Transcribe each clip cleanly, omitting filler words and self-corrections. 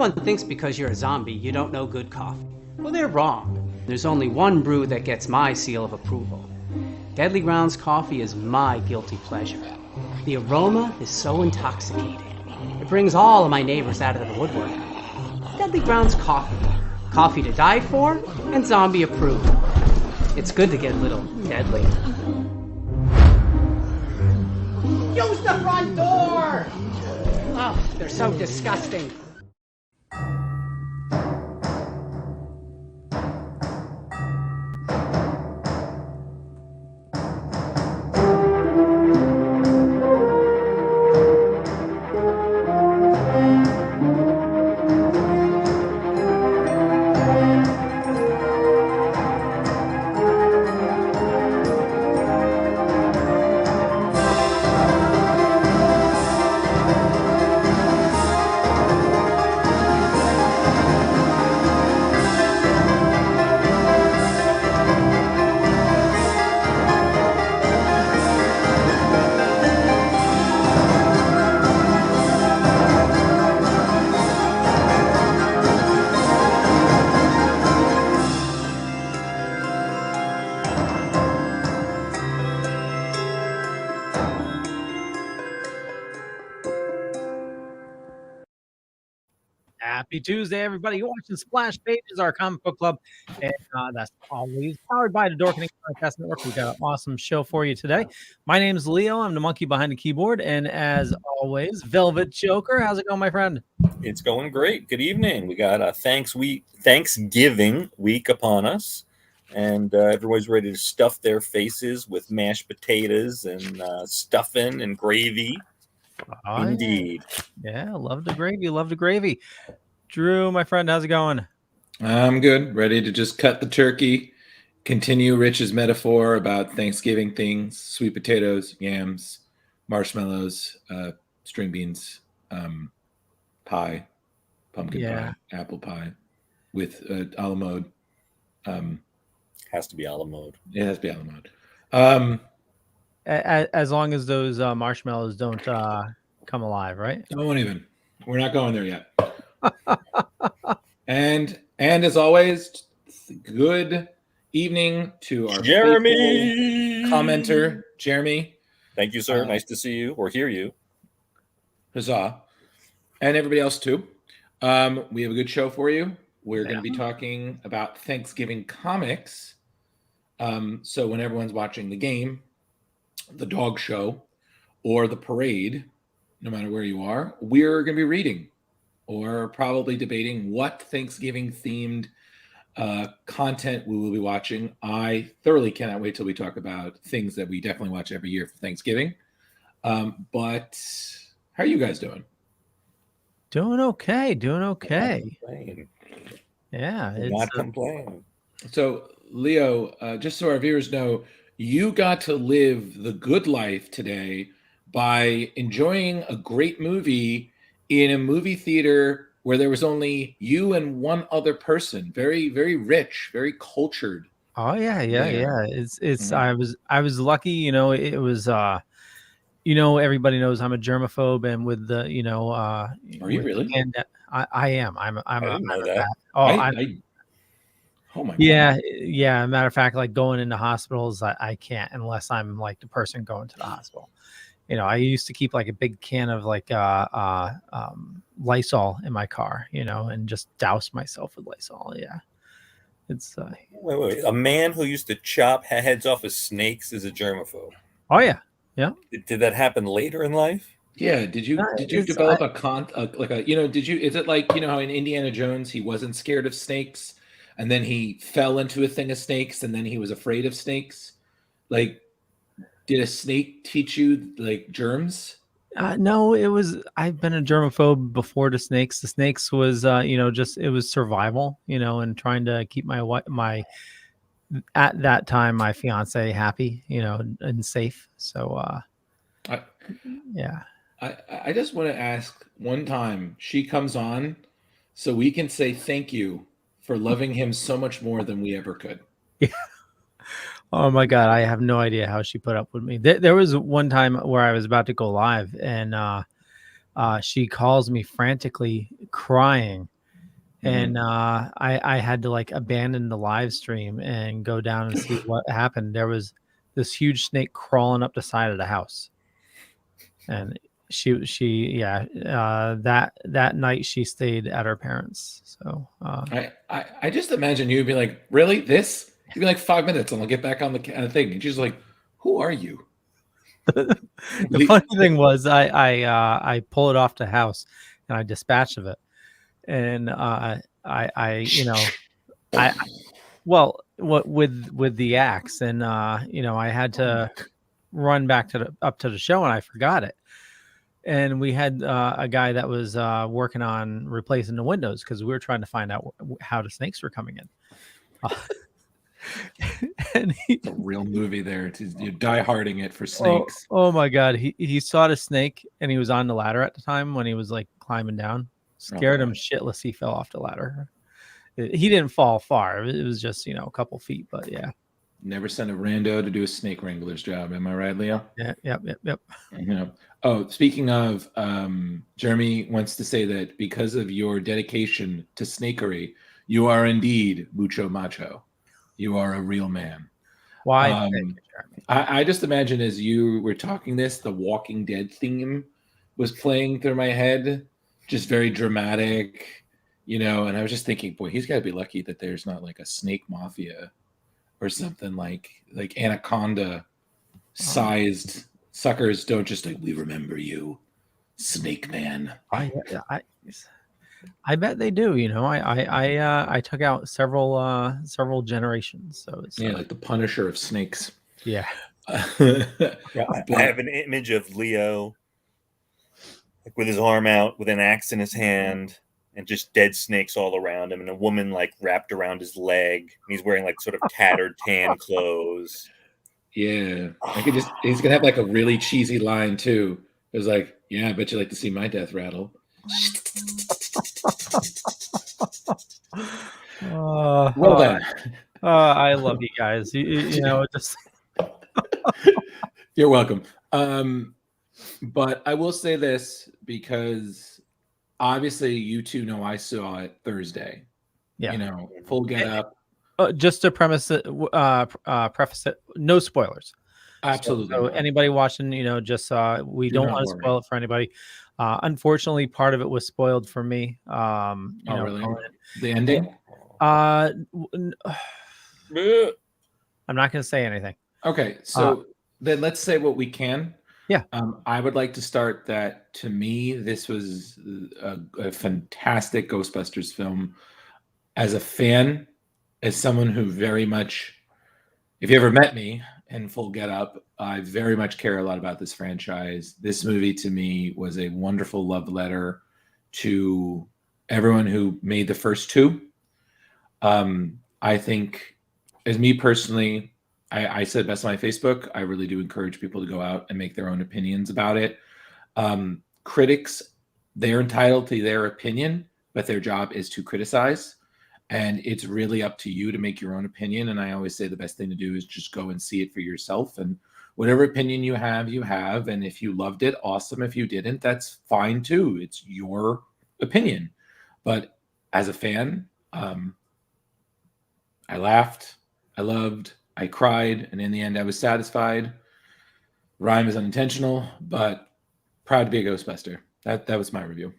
Everyone thinks because you're a zombie, you don't know good coffee. Well, they're wrong. There's only one brew that gets my seal of approval. Deadly Grounds coffee is my guilty pleasure. The aroma is so intoxicating. It brings all of my neighbors out of the woodwork. Deadly Grounds coffee. Coffee to die for and zombie approved. It's good to get a little deadly. Use the front door! Oh, they're so disgusting. Happy Tuesday, everybody. You're watching Splash Pages, our comic book club, and that's always powered by the Dorkening Podcast Network. We've got an awesome show for you today. My name is Leo. I'm the monkey behind the keyboard, and as always, Velvet Joker. How's it going, my friend? It's going great. Good evening. We got a Thanksgiving week upon us, and everybody's ready to stuff their faces with mashed potatoes and stuffing and gravy. Oh, indeed. Yeah, love the gravy. Love the gravy. Drew, my friend, how's it going? I'm good. Ready to just cut the turkey, continue Rich's metaphor about Thanksgiving things, sweet potatoes, yams, marshmallows, string beans, pie, pumpkin pie, apple pie with a la mode. Has to be a la mode. It has to be a la mode. As long as those marshmallows don't come alive, right? I won't even. We're not going there yet. and as always, good evening to our Jeremy commenter, Jeremy. Thank you, sir. Nice to see you or hear you. Huzzah. And everybody else too. We have a good show for you. We're going to be talking about Thanksgiving comics. So when everyone's watching the game, the dog show, or the parade, no matter where you are, we're going to be reading or probably debating what Thanksgiving themed content we will be watching. I thoroughly cannot wait till we talk about things that we definitely watch every year for Thanksgiving. But how are you guys doing? Doing okay. Yeah. Not complaining. So, Leo, just so our viewers know, you got to live the good life today by enjoying a great movie in a movie theater where there was only you and one other person. Very, very rich, very cultured. Oh yeah. It's I was lucky, it was everybody knows I'm a germaphobe, and with the are you really? And I am. I'm I didn't know that. Oh my God. Yeah. Matter of fact, like going into hospitals, I can't unless I'm like the person going to the hospital. I used to keep like a big can of like Lysol in my car, and just douse myself with Lysol. Yeah. It's Wait. A man who used to chop heads off of snakes is a germaphobe. Oh yeah. Yeah. Did that happen later in life? Yeah. Did you develop is it like, how in Indiana Jones, he wasn't scared of snakes and then he fell into a thing of snakes and then he was afraid of snakes? Like, did a snake teach you like germs? No, I've been a germaphobe before the snakes. The snakes was, it was survival, and trying to keep my at that time, my fiance happy, and safe. So, I just want to ask, one time she comes on so we can say thank you for loving him so much more than we ever could. Yeah. Oh my God, I have no idea how she put up with me. There was one time where I was about to go live, and she calls me frantically crying and I had to like abandon the live stream and go down and see what happened. There was this huge snake crawling up the side of the house, and that night she stayed at her parents. So I just imagine you'd be like, really, this? You'd be like 5 minutes and I'll get back on the thing, and she's like, who are you? the funny thing was I pull it off the house and I dispatch of it, and what with the axe, and I had to run back up to the show, and I forgot it. And we had a guy that was working on replacing the windows because we were trying to find out how the snakes were coming in. And it's a real movie there. You're die-harding it for snakes. Oh my God. He saw the snake, and he was on the ladder at the time when he was like climbing down. Scared him shitless. He fell off the ladder. He didn't fall far. It was just, a couple feet, but yeah. Never send a rando to do a snake wrangler's job. Am I right, Leo? Yeah. Yep. Oh, speaking of, Jeremy wants to say that because of your dedication to snakery, you are indeed mucho macho. You are a real man. Why? Thank you, Jeremy. I just imagine as you were talking this, the Walking Dead theme was playing through my head, just very dramatic, and I was just thinking, boy, he's got to be lucky that there's not like a snake mafia or something like Anaconda sized suckers don't just like, we remember you, Snake Man. I bet they do. I took out several generations. So it's like the Punisher of snakes. Yeah. I have an image of Leo like with his arm out, with an axe in his hand, and just dead snakes all around him, and a woman like wrapped around his leg, and he's wearing like sort of tattered tan clothes. Yeah, he's gonna have like a really cheesy line too. It was like, yeah, I bet you like to see my death rattle. Well then, I love you guys. Just you're welcome. But I will say this, because obviously you two know I saw it Thursday. Yeah, full get up. Just to preface it, no spoilers. Absolutely. So anybody watching, just we don't want to spoil it for anybody. Unfortunately, part of it was spoiled for me. Really? The ending? I'm not going to say anything. Okay, so then let's say what we can. Yeah. I would like to start that. To me, this was a fantastic Ghostbusters film. As a fan, as someone who very much, if you ever met me in full get up, I very much care a lot about this franchise. This movie to me was a wonderful love letter to everyone who made the first two. I think, as me personally, I said best on my Facebook, I really do encourage people to go out and make their own opinions about it. Critics, they're entitled to their opinion, but their job is to criticize. And it's really up to you to make your own opinion. And I always say the best thing to do is just go and see it for yourself. And whatever opinion you have, you have. And if you loved it, awesome. If you didn't, that's fine too. It's your opinion. But as a fan, I laughed, I loved, I cried, and in the end, I was satisfied. Rhyme is unintentional, but proud to be a Ghostbuster. That was my review.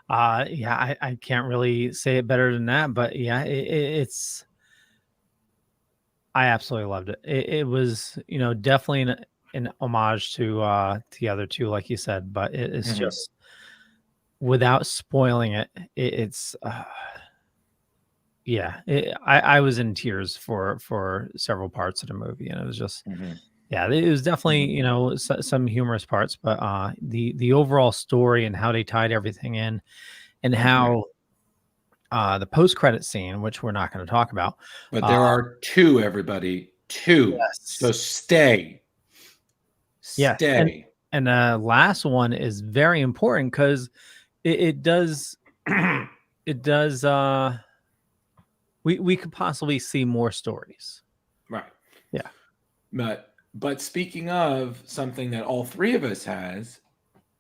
Yeah, I can't really say it better than that, but yeah, it's. I absolutely loved it. It was, definitely an homage to the other two, like you said, but it's just without spoiling it. It's. Yeah, I was in tears for several parts of the movie, and it was just, yeah, it was definitely some humorous parts, but the overall story and how they tied everything in, and how the post-credit scene, which we're not going to talk about, but there are two, everybody, two. Yes. So stay. Yeah, and the last one is very important because it does. We could possibly see more stories. Right. Yeah. But speaking of something that all three of us has,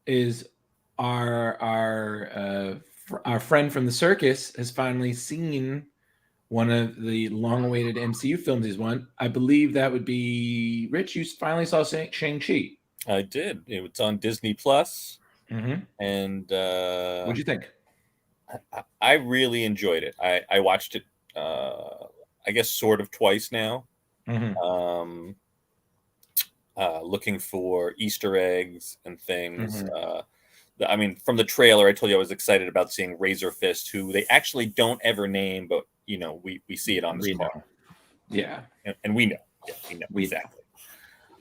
is our our friend from the circus has finally seen one of the long-awaited MCU films he's won. I believe that would be Rich. You finally saw Shang-Chi. I did. It's on Disney Plus, and What'd you think? I really enjoyed it. I watched it, I guess, sort of twice now. Looking for Easter eggs and things. I mean, from the trailer, I told you I was excited about seeing Razor Fist, who they actually don't ever name, but we see it on his car. Yeah, and we know. Yeah, we know we exactly.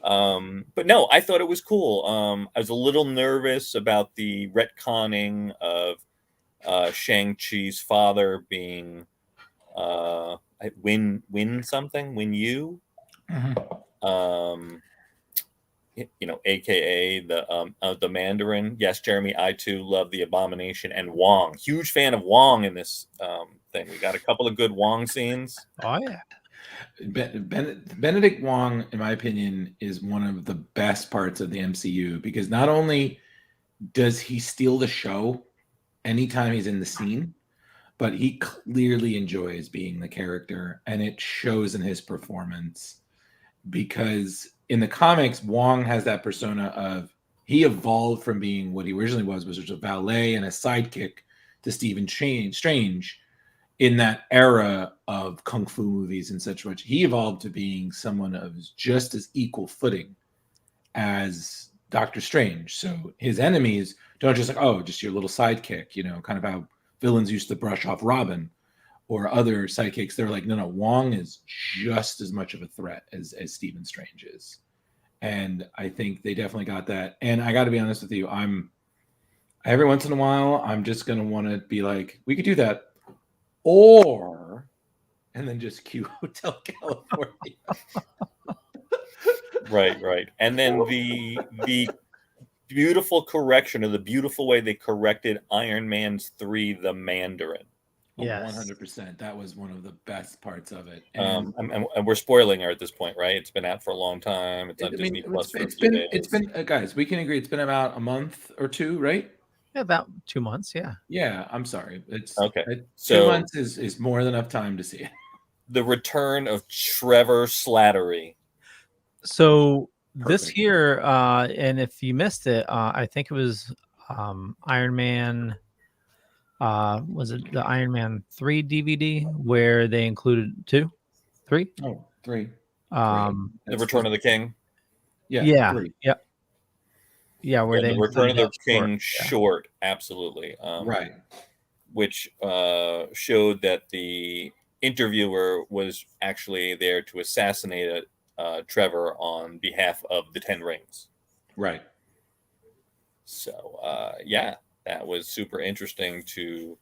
But no, I thought it was cool. I was a little nervous about the retconning of Shang-Chi's father being Win Yu. AKA the Mandarin. Yes, Jeremy, I too love the Abomination and Wong. Huge fan of Wong in this thing. We got a couple of good Wong scenes. Oh yeah. Benedict Wong, in my opinion, is one of the best parts of the MCU because not only does he steal the show anytime he's in the scene, but he clearly enjoys being the character, and it shows in his performance. Because in the comics, Wong has that persona of he evolved from being what he originally was a valet and a sidekick to Stephen Strange in that era of kung fu movies and such. He evolved to being someone of just as equal footing as Doctor Strange. So his enemies don't just just your little sidekick, kind of how villains used to brush off Robin or other sidekicks. They're like, no, Wong is just as much of a threat as Stephen Strange is. And I think they definitely got that. And I got to be honest with you, every once in a while, I'm just going to want to be like, we could do that. And then just cue Hotel California. Right. And then the beautiful correction, or the beautiful way they corrected Iron Man's 3, the Mandarin. Yes. 100%. That was one of the best parts of it. And we're spoiling her at this point, right? It's been out for a long time. It's on Disney Plus. It's been guys, we can agree it's been about a month or two, right? Yeah, about 2 months. Yeah. Yeah, I'm sorry. It's okay. 2 months is more than enough time to see it. The return of Trevor Slattery. So this year, and if you missed it, I think it was Iron Man. Was it the Iron Man 3 DVD where they included 2, 3? Oh, 3. The Return of the King. Yeah. 3. Yeah, where they the Return of the King short, absolutely. Right. Which showed that the interviewer was actually there to assassinate Trevor on behalf of the 10 Rings. Right. So, that was super interesting to,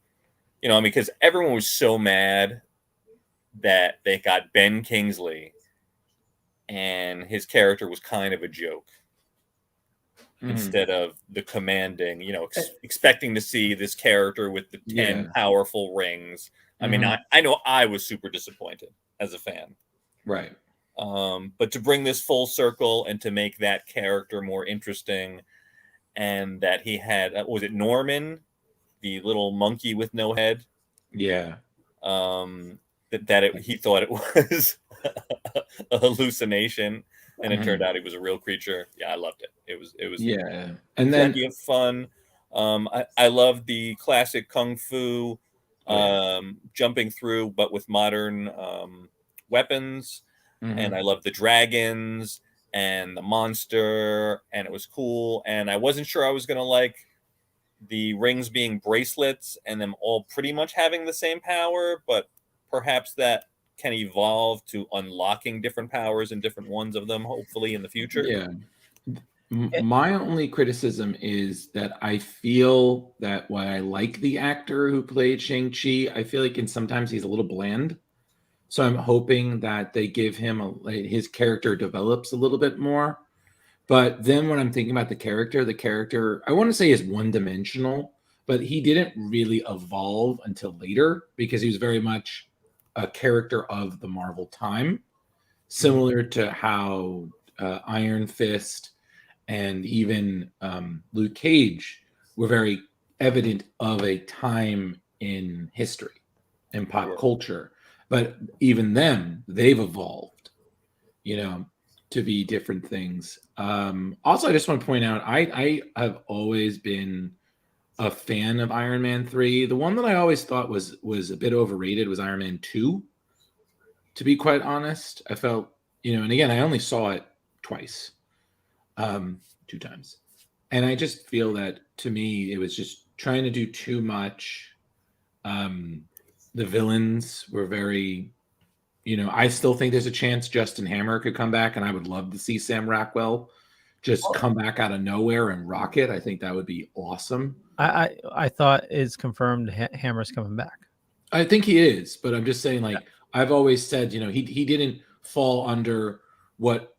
because everyone was so mad that they got Ben Kingsley and his character was kind of a joke. Instead of the commanding, expecting to see this character with the 10 powerful rings. I mean, I know I was super disappointed as a fan. Right. But to bring this full circle and to make that character more interesting, and that he had, was it Norman, the little monkey with no head? Yeah. He thought it was a hallucination. And it turned out it was a real creature. Yeah, I loved it. It was and then plenty of fun. I love the classic kung fu jumping through, but with modern weapons. And I love the dragons and the monster, and it was cool. And I wasn't sure I was gonna like the rings being bracelets and them all pretty much having the same power, but perhaps that can evolve to unlocking different powers and different ones of them, hopefully in the future. Yeah. My only criticism is that I feel that while I like the actor who played Shang-Chi, I feel like sometimes he's a little bland. So I'm hoping that they give him his character develops a little bit more. But then when I'm thinking about the character, I want to say is one-dimensional, but he didn't really evolve until later because he was very much a character of the Marvel time, similar to how Iron Fist and even Luke Cage were very evident of a time in history and pop culture. But even them, they've evolved, to be different things. Also, I just want to point out, I have always been a fan of Iron Man 3. The one that I always thought was a bit overrated was Iron Man 2. To be quite honest, I felt, and again, I only saw it twice, 2 times. And I just feel that, to me, it was just trying to do too much. The villains were very, I still think there's a chance Justin Hammer could come back, and I would love to see Sam Rockwell just come back out of nowhere and rock it. I think that would be awesome. I thought it's confirmed Hammer's coming back. I think he is, but I'm just saying, I've always said, he didn't fall under what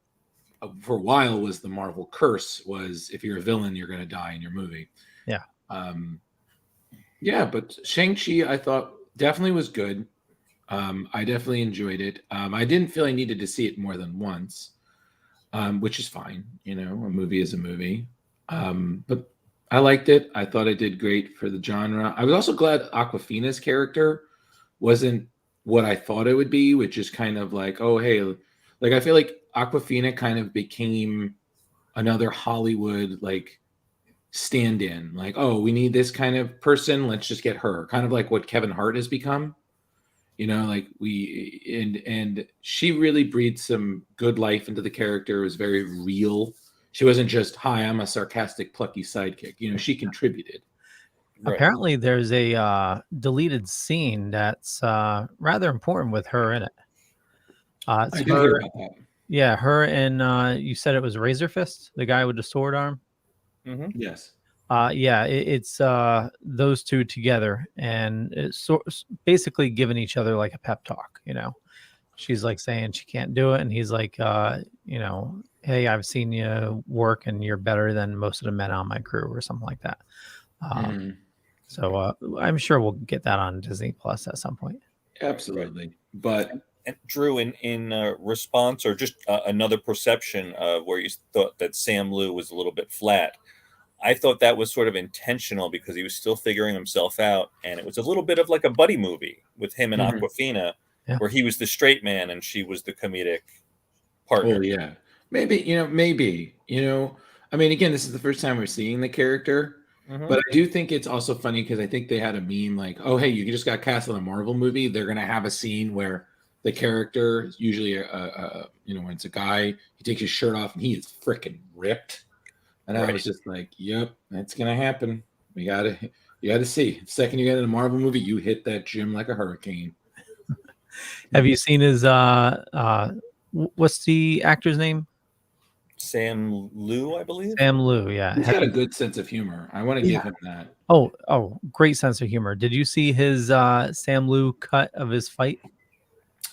for a while was the Marvel curse, was if you're a villain, you're going to die in your movie. Yeah. But Shang-Chi, I thought definitely was good. I definitely enjoyed it. I didn't feel I needed to see it more than once, which is fine. A movie is a movie. But I liked it. I thought it did great for the genre. I was also glad Awkwafina's character wasn't what I thought it would be, which is kind of like, oh, hey, I feel like Awkwafina kind of became another Hollywood, stand-in. Oh, we need this kind of person. Let's just get her. Kind of like what Kevin Hart has become. And she really breathed some good life into the character. It was very real. She wasn't just, hi, I'm a sarcastic, plucky sidekick. She contributed. Right. Apparently, there's a deleted scene that's rather important with her in it. I did hear about that. Yeah, her and you said it was Razor Fist, the guy with the sword arm. Mm-hmm. Yes. It's those two together, and it's basically giving each other like a pep talk. She's saying she can't do it, and he's like, hey, I've seen you work, and you're better than most of the men on my crew, or something like that. So I'm sure we'll get that on Disney Plus at some point. Absolutely, but. And Drew, in response, or just another perception of where you thought that Sam Liu was a little bit flat, I thought that was sort of intentional because he was still figuring himself out, and it was a little bit of like a buddy movie with him and Awkwafina, where he was the straight man and she was the comedic partner. Oh yeah, maybe. I mean, again, this is the first time we're seeing the character, but I do think it's also funny because I think they had a meme like, oh hey, you just got cast on a Marvel movie. They're gonna have a scene where the character, usually, when it's a guy, he takes his shirt off and he is freaking ripped. And I was just like, yep, that's going to happen. You got to see. The second you get in a Marvel movie, you hit that gym like a hurricane. Have you seen his, what's the actor's name? Sam Liu, I believe. Sam Liu, yeah. He's got a good sense of humor. I want to give him that. Oh, great sense of humor. Did you see his Sam Liu cut of his fight?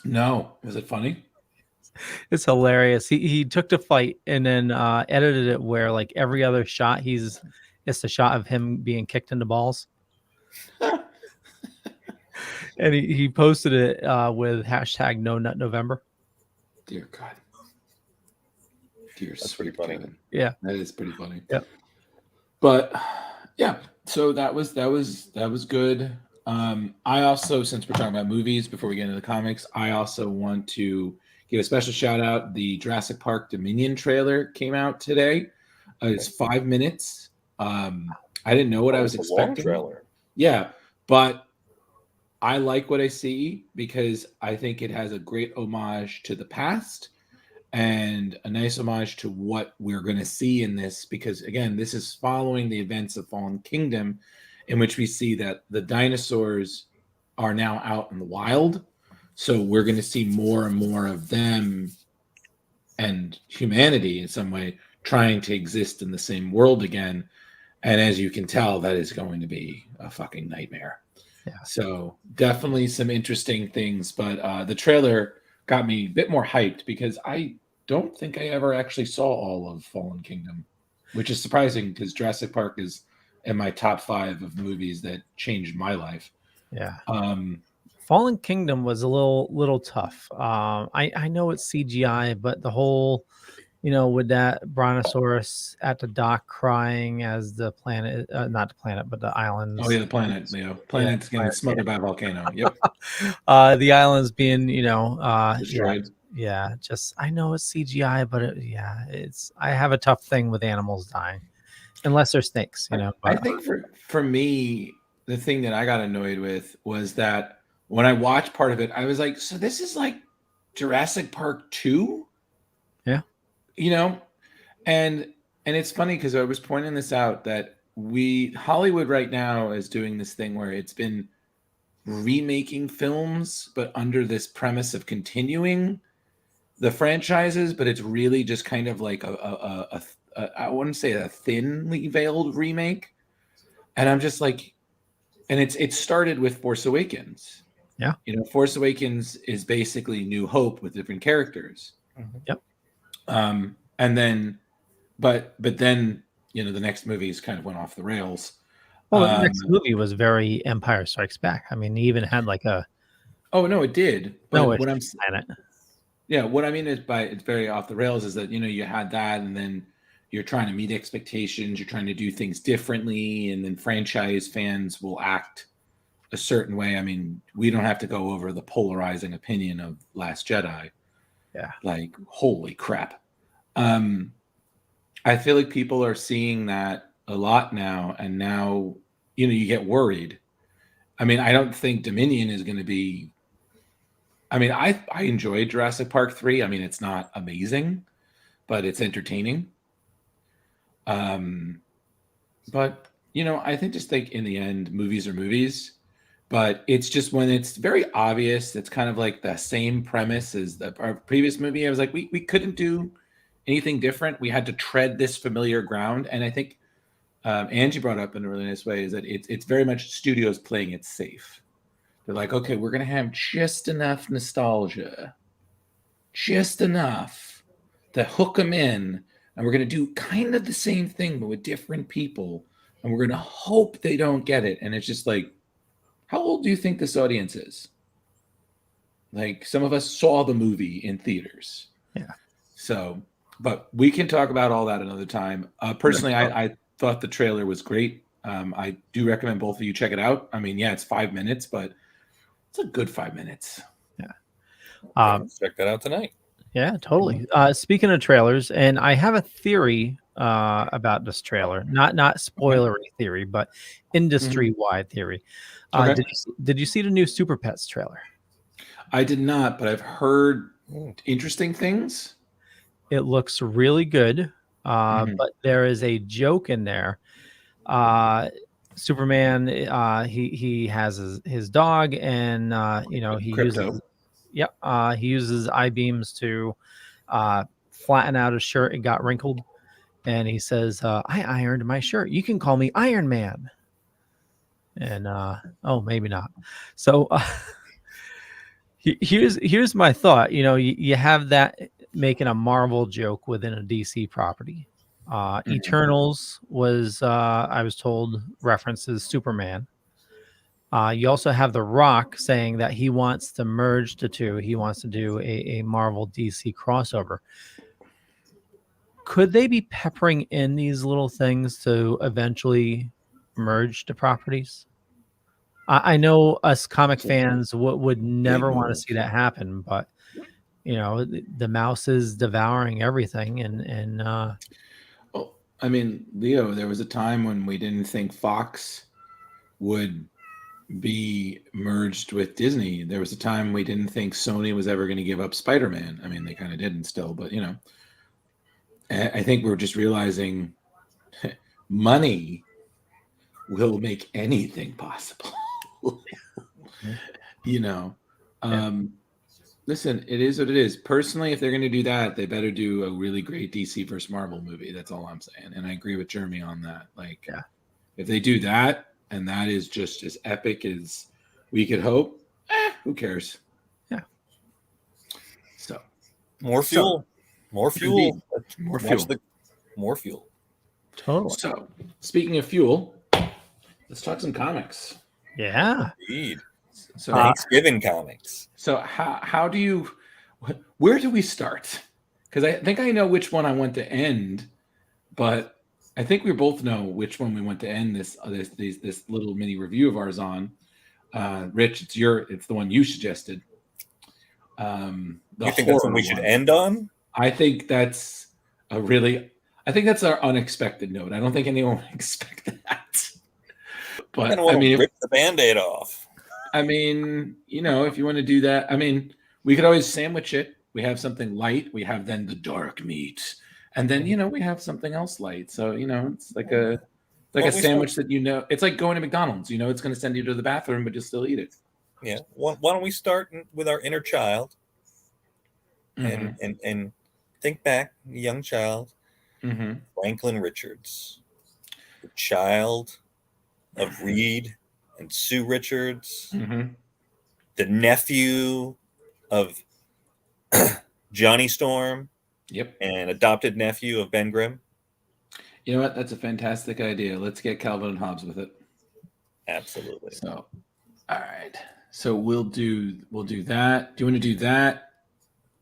No. Was it funny? It's hilarious. He took the fight and then edited it where every other shot it's the shot of him being kicked in the balls. And he posted it with hashtag No Nut November. Dear God. That's pretty funny. Kevin. Yeah. That is pretty funny. Yeah. But yeah, so that was good. I also, since we're talking about movies before we get into the comics, I also want to give a special shout out. The Jurassic Park Dominion trailer came out today. It's 5 minutes. I didn't know what I was expecting. Long trailer. Yeah, but I like what I see because I think it has a great homage to the past and a nice homage to what we're going to see in this. Because again, this is following the events of Fallen Kingdom, in which we see that the dinosaurs are now out in the wild. So we're going to see more and more of them and humanity in some way trying to exist in the same world again. And as you can tell, that is going to be a fucking nightmare. Yeah. So definitely some interesting things. But the trailer got me a bit more hyped because I don't think I ever actually saw all of Fallen Kingdom, which is surprising because Jurassic Park is in my top 5 of movies that changed my life. Yeah. Fallen Kingdom was a little tough. I know it's CGI, but the whole with that brontosaurus at the dock crying as the planet, not the planet, but the islands. Oh yeah, the planet, Leo. Planet's getting smothered by a volcano. Yep. The islands being, Destroyed. Yeah, just I know it's CGI, but I have a tough thing with animals dying, unless they're snakes, I But think for me, the thing that I got annoyed with was that when I watched part of it, I was like, so this is like Jurassic Park 2? Yeah. And it's funny because I was pointing this out that Hollywood right now is doing this thing where it's been remaking films, but under this premise of continuing the franchises, but it's really just kind of like a I wouldn't say a thinly veiled remake. And I'm just like, and it started with Force Awakens. Yeah. Force Awakens is basically New Hope with different characters. Yep. And then, but then, the next movies kind of went off the rails. Well, the next movie was very Empire Strikes Back. I mean, he even had like a. Oh no, it did. But what I'm planet. Yeah, what I mean is by it's very off the rails is that you had that, and then you're trying to meet expectations, you're trying to do things differently, and then franchise fans will act a certain way. I mean, we don't have to go over the polarizing opinion of Last Jedi. Yeah. Like, holy crap. I feel like people are seeing that a lot now, and now, you get worried. I mean, I don't think Dominion is going to be. I mean, I enjoyed Jurassic Park 3. I mean, it's not amazing, but it's entertaining. But I think just like in the end, movies are movies. But it's just when it's very obvious, it's kind of like the same premise as our previous movie. I was like, we couldn't do anything different. We had to tread this familiar ground. And I think Angie brought up in a really nice way is that it's very much studios playing it safe. They're like, okay, we're going to have just enough nostalgia, just enough to hook them in. And we're going to do kind of the same thing, but with different people. And we're going to hope they don't get it. And it's just like, how old do you think this audience is? Like, some of us saw the movie in theaters. Yeah. So, but we can talk about all that another time. Personally, I thought the trailer was great. I do recommend both of you check it out. I mean, yeah, it's 5 minutes, but it's a good 5 minutes. Yeah. Check that out tonight. Yeah, totally. Speaking of trailers, and I have a theory about this trailer, not spoilery theory, but industry-wide theory. Okay. Did you see the new Super Pets trailer? I did not, but I've heard interesting things. It looks really good, but there is a joke in there. Superman, he has his dog, and he Crypto. he uses I-beams to flatten out his shirt. It got wrinkled, and he says, "I ironed my shirt. You can call me Iron Man." And maybe not. So here's my thought. You have that making a Marvel joke within a DC property. Eternals was, I was told, references Superman. You also have The Rock saying that he wants to merge the two. He wants to do a Marvel DC crossover. Could they be peppering in these little things to eventually merge the properties? I know us comic fans would never want to see that happen, but the mouse is devouring everything, and Well, I mean, Leo, there was a time when we didn't think Fox would be merged with Disney. There was a time we didn't think Sony was ever going to give up Spider-Man. I mean, they kind of didn't still, but I think we're just realizing money will make anything possible. Listen, it is what it is. Personally, if they're going to do that, they better do a really great DC versus Marvel movie. That's all I'm saying. And I agree with Jeremy on that. Like, if they do that, and that is just as epic as we could hope, who cares? Yeah. So, More fuel. More fuel. More fuel. More fuel. Totally. So, speaking of fuel, let's talk some comics. Yeah. Indeed. So Thanksgiving comics. So where do we start? because I think I know which one I want to end, but I think we both know which one we want to end this little mini review of ours on. Rich, it's the one you suggested. You think that's what we should end on? I think that's our unexpected note. I don't think anyone would expect that. But I mean, rip the Band-Aid off. I mean, if you want to do that, I mean, we could always sandwich it. We have something light. We have then the dark meat, and then we have something else light. So it's like a sandwich that it's like going to McDonald's. It's going to send you to the bathroom, but you'll still eat it. Yeah. Why don't we start with our inner child, and think back, young child, Franklin Richards, the child of Reed and Sue Richards, the nephew of Johnny Storm, and adopted nephew of Ben Grimm. You know what? That's a fantastic idea. Let's get Calvin and Hobbes with it. Absolutely. So, all right. So we'll do that. Do you want to do that?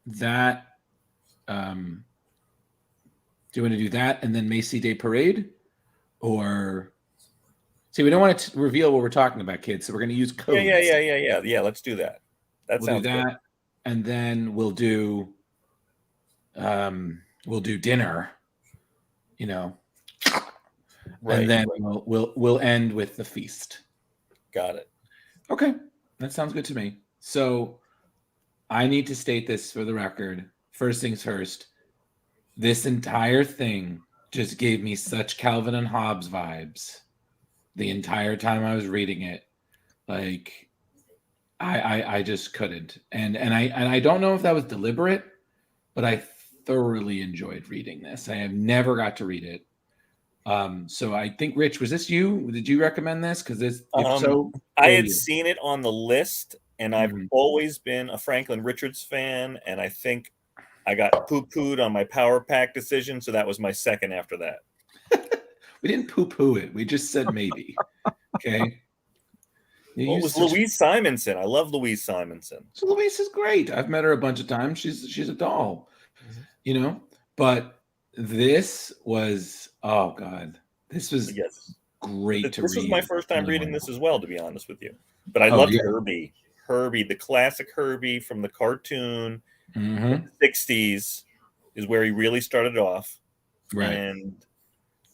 Do you want to do that and then Macy Day Parade? Or see, we don't want to reveal what we're talking about, kids. So we're going to use codes. Yeah. Let's do that. We'll do that, good. And then we'll do dinner. Right, and then we'll end with the feast. Got it. Okay, that sounds good to me. So I need to state this for the record. First things first. This entire thing just gave me such Calvin and Hobbes vibes the entire time I was reading it. Like I just couldn't. And I don't know if that was deliberate, but I thoroughly enjoyed reading this. I have never got to read it. So I think, Rich, was this you? Did you recommend this? Because if so, I had seen it on the list, and I've always been a Franklin Richards fan, and I think I got poo-pooed on my Power Pack decision, so that was my second after that. We didn't poo-poo it. We just said maybe. Okay. It was Louise Simonson. I love Louise Simonson. So Louise is great. I've met her a bunch of times. She's a doll. But this was this was great to read. This was my first time reading this as well, to be honest with you. But I loved Herbie, the classic Herbie from the cartoon. The 60s is where he really started off, right? And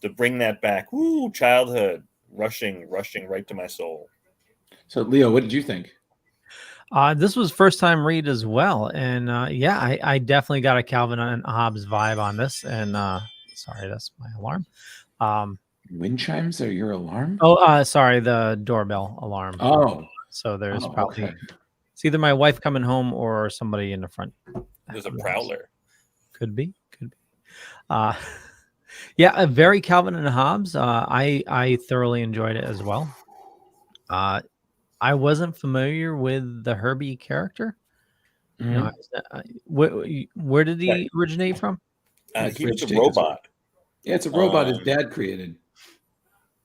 to bring that back, childhood rushing right to my soul. So, Leo, what did you think? This was first time read as well, and I definitely got a Calvin and Hobbes vibe on this. And sorry, that's my alarm. Wind chimes are your alarm? Oh, sorry, the doorbell alarm. Oh, so there's probably it's either my wife coming home or somebody in the front. There's a prowler. Could be. A very Calvin and Hobbes. I thoroughly enjoyed it as well. I wasn't familiar with the Herbie character. Where did he originate from? He was a robot. It's a robot his dad created.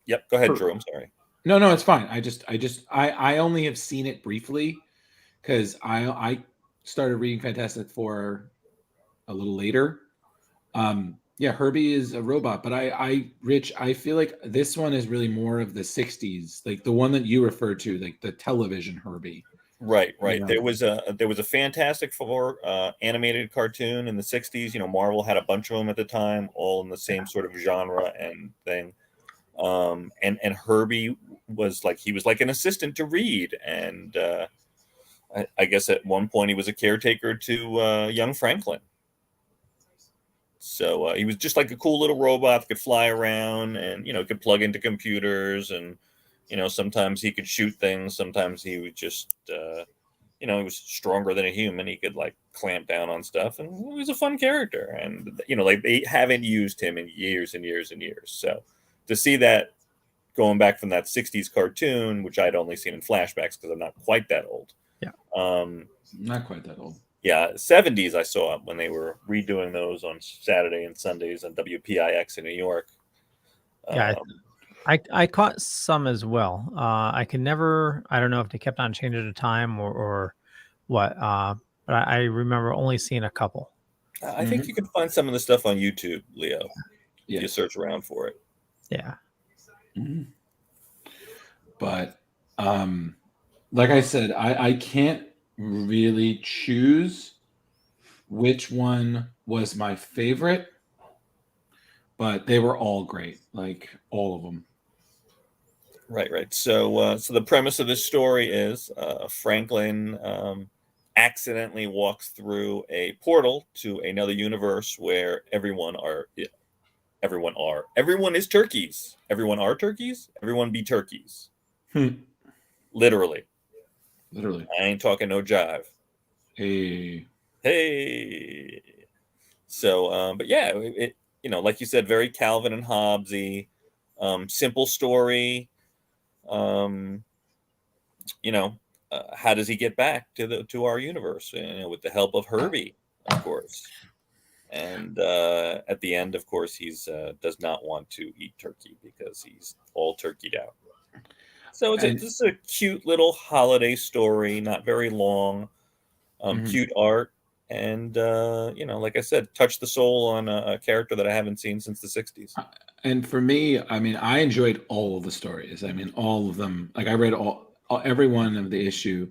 Yep. Go ahead, Drew. I'm sorry. No, it's fine. I only have seen it briefly because I started reading Fantastic Four a little later. Herbie is a robot, but Rich, I feel like this one is really more of the 60s, like the one that you referred to, like the television Herbie. Right. There was a Fantastic Four animated cartoon in the 60s. Marvel had a bunch of them at the time, all in the same sort of genre and thing. And Herbie was like an assistant to Reed, and I guess at one point he was a caretaker to young Franklin. So he was just like a cool little robot that could fly around and, could plug into computers, and, sometimes he could shoot things. Sometimes he would just, he was stronger than a human. He could like clamp down on stuff, and he was a fun character. And, they haven't used him in years and years and years. So to see that going back from that 60s cartoon, which I'd only seen in flashbacks because I'm not quite that old. Yeah. Not quite that old. Yeah, 70s I saw when they were redoing those on Saturday and Sundays on WPIX in New York. I caught some as well. I don't know if they kept on changing the time or what, but I remember only seeing a couple. I think you can find some of the stuff on YouTube, Leo. Yeah. If you search around for it. Yeah. But like I said, I can't really choose which one was my favorite, but they were all great, like all of them. Right. So the premise of this story is Franklin accidentally walks through a portal to another universe where everyone is turkeys. Everyone are turkeys. Everyone be turkeys. Literally. I ain't talking no jive. Hey. So, but yeah, it like you said, very Calvin and Hobbesy, simple story. How does he get back to our universe? With the help of Herbie, of course. And at the end, of course, he's does not want to eat turkey because he's all turkeyed out. So it's a cute little holiday story, not very long, cute art, and like I said, touch the soul on a character that I haven't seen since the '60s. And for me, I mean, I enjoyed all of the stories. I mean, all of them. Like I read every one of the issue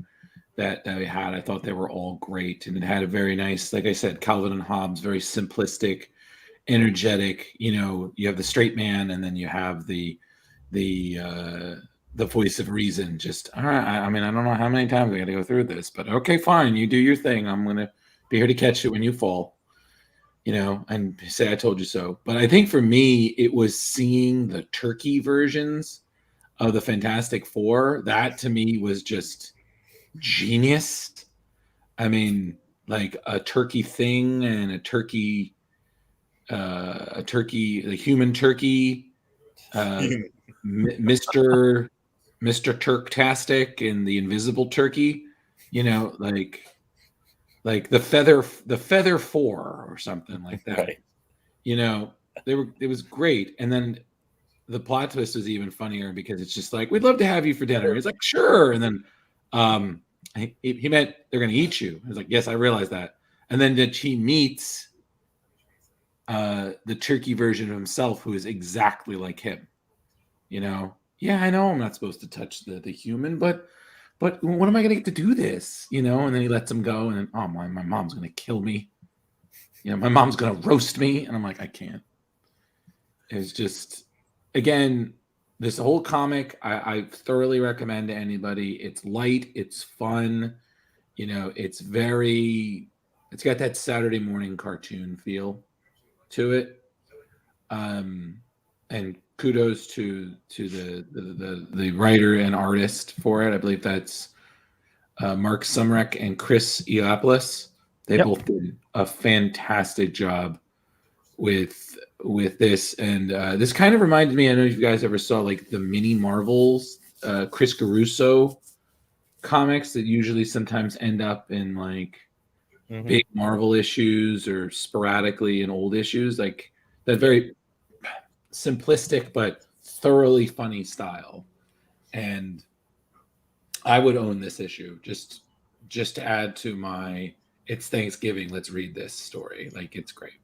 that we had. I thought they were all great, and it had a very nice, like I said, Calvin and Hobbes, very simplistic, energetic. You have the straight man, and then you have the voice of reason. Just all right. I mean, I don't know how many times I got to go through this, but okay, fine. You do your thing. I'm gonna be here to catch it when you fall. And say I told you so. But I think for me, it was seeing the turkey versions of the Fantastic Four. That to me was just genius. I mean, like a turkey thing and a turkey, the human turkey, Mr. Turktastic and the invisible turkey, like the feather four or something like that. Right. It was great. And then the plot twist was even funnier because it's just like, we'd love to have you for dinner. It's like, sure. And then he meant they're going to eat you. It's like, yes, I realize that. And then he meets the turkey version of himself, who is exactly like him. Yeah, I know I'm not supposed to touch the human, but when am I going to get to do this? And then he lets him go, and then, oh, my mom's going to kill me. My mom's going to roast me. And I'm like, I can't. It's just, again, this whole comic, I thoroughly recommend to anybody. It's light. It's fun. It's got that Saturday morning cartoon feel to it. And kudos to the writer and artist for it. I believe that's Marc Sumerak and Chris Eliopulos. They both did a fantastic job with this, and this kind of reminded me. I don't know if you guys ever saw like the mini Marvels, Chris Caruso comics that usually sometimes end up in like big Marvel issues or sporadically in old issues, like that very simplistic but thoroughly funny style. And I would own this issue just to add to my it's Thanksgiving, let's read this story. Like, it's great.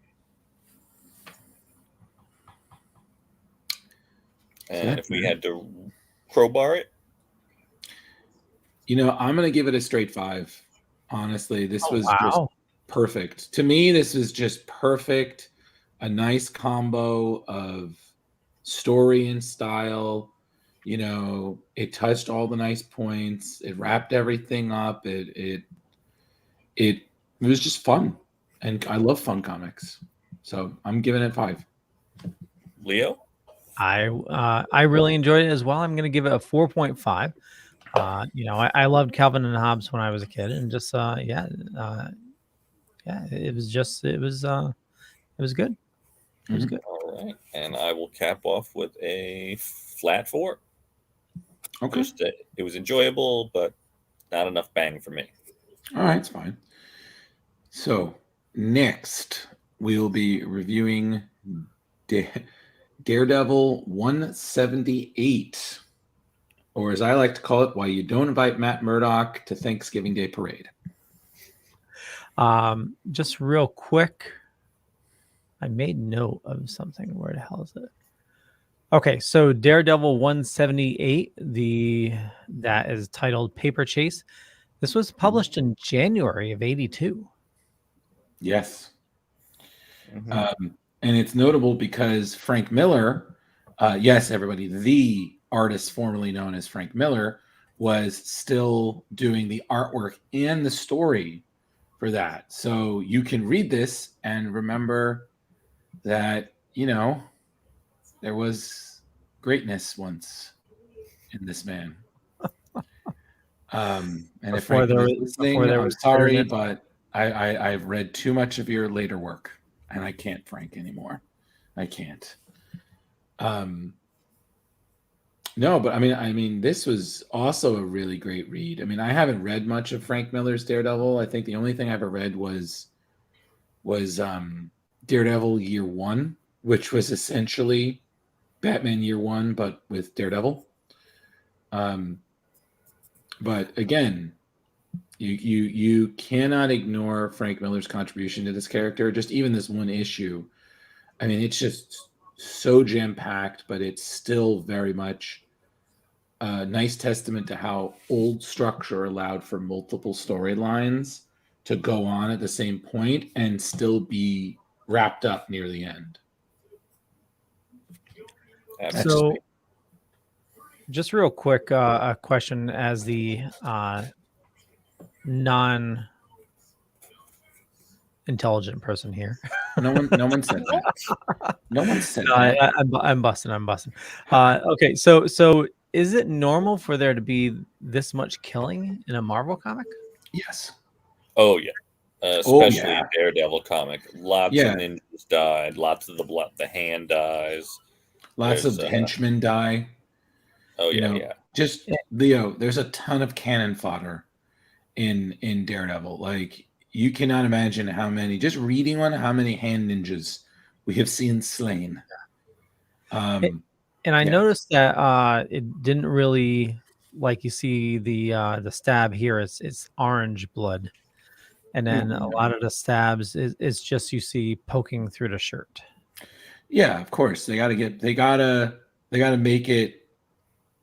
And if we had to crowbar it, I'm going to give it a straight 5. Honestly, this was wow. just perfect. To me, this is just perfect. A nice combo of story and style. It touched all the nice points. It wrapped everything up. It was just fun. And I love fun comics. So I'm giving it 5. Leo? I really enjoyed it as well. I'm going to give it a 4.5. I loved Calvin and Hobbes when I was a kid, and just it was good. It was good. All right, and I will cap off with a flat 4. Okay. It was enjoyable, but not enough bang for me. All right, it's fine. So next we'll be reviewing Daredevil 178, or as I like to call it, Why You Don't Invite Matt Murdock to Thanksgiving Day Parade. Just real quick, I made note of something. Where the hell is it? Okay, so Daredevil 178, that is titled Paperchase. This was published in January of '82. Yes. Mhm. And it's notable because Frank Miller, yes, everybody, the artist formerly known as Frank Miller, was still doing the artwork and the story for that. So you can read this and remember that, there was greatness once in this man. And if Before Frank there is was listening, I'm was sorry, bitterness. but I've read too much of your later work, and I can't Frank anymore. I can't. No, but I mean, this was also a really great read. I mean, I haven't read much of Frank Miller's Daredevil. I think the only thing I ever read was Daredevil Year One, which was essentially Batman Year One, but with Daredevil. But again, you cannot ignore Frank Miller's contribution to this character. Just even this one issue. I mean, it's just so jam-packed, but it's still very much a nice testament to how old structure allowed for multiple storylines to go on at the same point and still be wrapped up near the end. So, just real quick, a question as the non-intelligent person here. No one said that. No one said that. I'm busting. Okay, so is it normal for there to be this much killing in a Marvel comic? Yes. Oh yeah, especially in Daredevil comic. Lots of ninjas died. Lots of the hand dies. Lots of henchmen die. Oh yeah. Just Leo, there's a ton of cannon fodder in Daredevil. Like, you cannot imagine how many. Just reading on how many hand ninjas we have seen slain. And I noticed that it didn't really, like, you see the stab here. It's orange blood, and then a lot of the stabs is just you see poking through the shirt. Yeah, of course they gotta make it.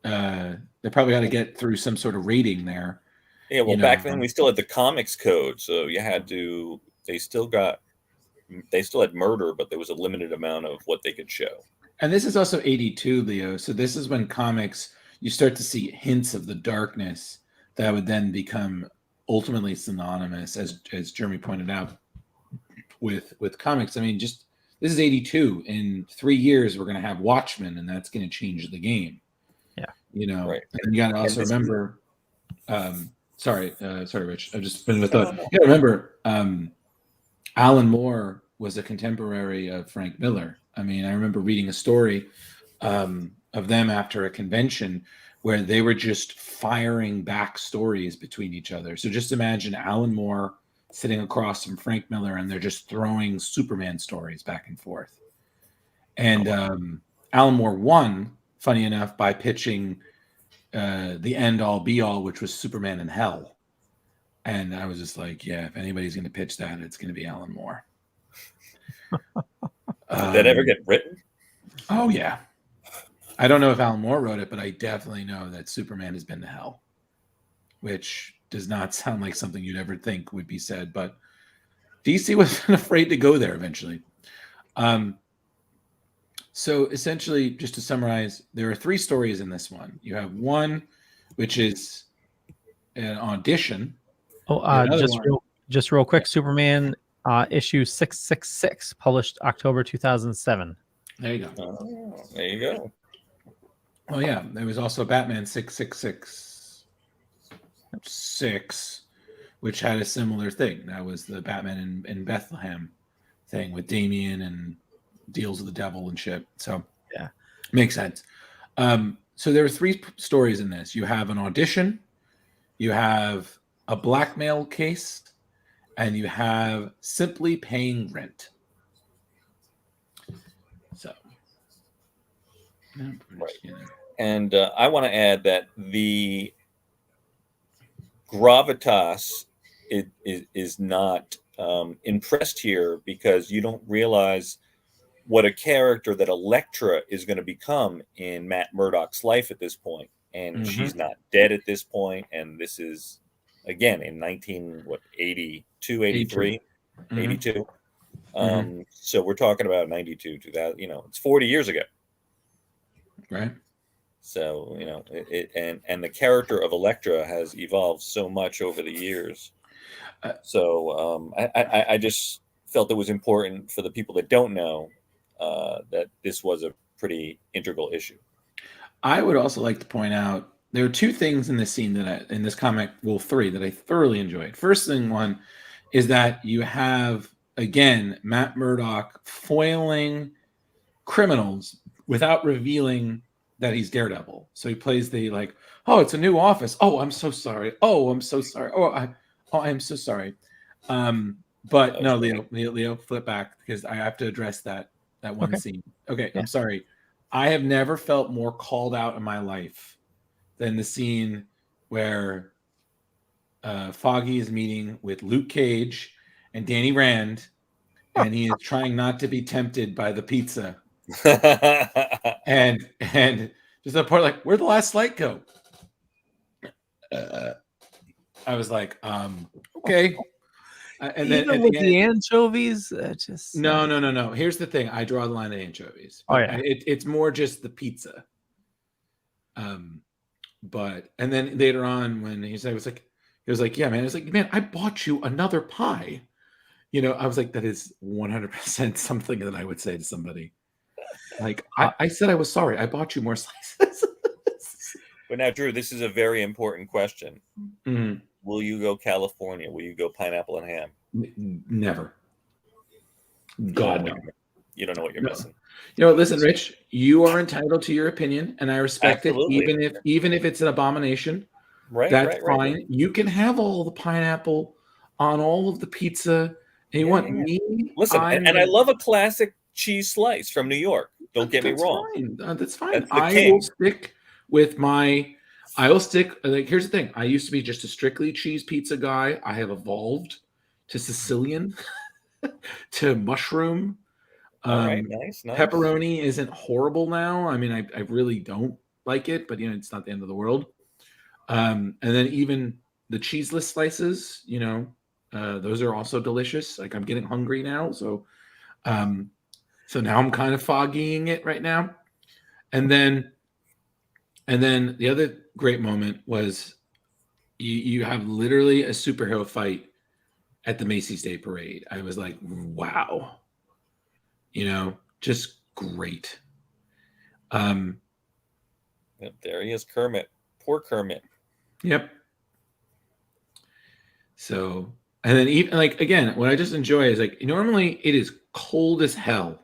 They probably got to get through some sort of rating there. Yeah, well, back then we still had the comics code, so you had to. They still had murder, but there was a limited amount of what they could show. And this is also '82, Leo. So this is when comics, you start to see hints of the darkness that would then become ultimately synonymous, as Jeremy pointed out, with comics. I mean, just this is '82. In 3 years, we're going to have Watchmen, and that's going to change the game. Yeah, right. And you got to also remember. Sorry, Rich. I've just been with thought. You got to remember, Alan Moore was a contemporary of Frank Miller. I mean, I remember reading a story of them after a convention where they were just firing back stories between each other. So just imagine Alan Moore sitting across from Frank Miller, and they're just throwing Superman stories back and forth. And Alan Moore won, funny enough, by pitching the end all be all, which was Superman in Hell. And I was just like, yeah, if anybody's going to pitch that, it's going to be Alan Moore. Did that ever get written? Oh, yeah. I don't know if Alan Moore wrote it, but I definitely know that Superman has been to hell, which does not sound like something you'd ever think would be said, but DC wasn't afraid to go there eventually. So essentially, just to summarize, there are 3 stories in this one. You have one, which is an audition. Just real quick, Superman issue 666, published October 2007. There you go. Oh, there you go. Oh yeah, there was also Batman 666, which had a similar thing. That was the Batman in Bethlehem thing with Damian and deals with the devil and shit. So yeah, makes sense. So there are 3 stories in this. You have an audition, you have a blackmail case, and you have simply paying rent. So, right. And I want to add that the gravitas is not impressed here, because you don't realize what a character that Elektra is going to become in Matt Murdock's life at this point. And she's not dead at this point. And this is, again, in 82, 83, 82. So we're talking about 92, 2000, it's 40 years ago. Right. So, and the character of Elektra has evolved so much over the years. So I just felt it was important for the people that don't know that this was a pretty integral issue. I would also like to point out there are two things in this scene in this comic, well, three, that I thoroughly enjoyed. First thing, one, is that you have, again, Matt Murdock foiling criminals without revealing that he's Daredevil. So he plays the oh, it's a new office. Oh, I'm so sorry. Oh, I'm so sorry. I am so sorry. But no, Leo, flip back, because I have to address that one scene. Okay, yeah. I'm sorry. I have never felt more called out in my life than the scene where Foggy is meeting with Luke Cage and Danny Rand, and he is trying not to be tempted by the pizza. and just that part, where'd the last light go? I was like, okay. And even then with the anchovies, just no. Here's the thing: I draw the line at anchovies. Oh yeah, it's more just the pizza. But and then later on, when he was like, yeah, man. I was like, man, I bought you another pie. I was like, that is 100% something that I would say to somebody. I said I was sorry. I bought you more slices. But now, Drew, this is a very important question. Mm-hmm. Will you go California? Will you go pineapple and ham? Never. God, no. You don't know what you're missing. Listen, Rich, you are entitled to your opinion, and I respect Absolutely. it, even if it's an abomination. Right, that's fine. Right. You can have all the pineapple on all of the pizza. And you want me? Listen, and I love a classic cheese slice from New York. Don't get me wrong. That's fine. I will stick with my. Here's the thing. I used to be just a strictly cheese pizza guy. I have evolved to Sicilian, to mushroom. All right, nice. Pepperoni isn't horrible now. I mean, I really don't like it, but it's not the end of the world. And then even the cheeseless slices, those are also delicious. I'm getting hungry now, so now I'm kind of foggying it right now. And then the other great moment was you have literally a superhero fight at the Macy's Day Parade. I was like, wow, just great. There he is, Kermit. Poor Kermit. Yep. So, and then even again, what I just enjoy is normally it is cold as hell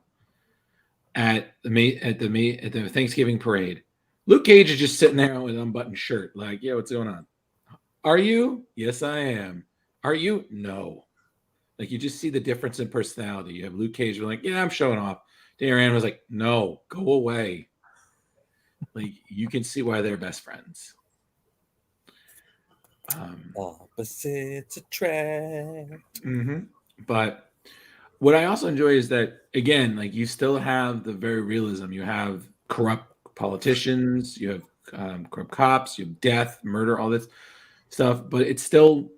at the Thanksgiving parade. Luke Cage is just sitting there with an unbuttoned shirt, yeah, what's going on? Are you? Yes, I am. Are you? No. You just see the difference in personality. You have Luke Cage yeah, I'm showing off. Danny Rand was like, no, go away. You can see why they're best friends. Opposites attract. Mm-hmm. But what I also enjoy is that, again, you still have the very realism. You have corrupt politicians, you have corrupt cops, you have death, murder, all this stuff, but it's still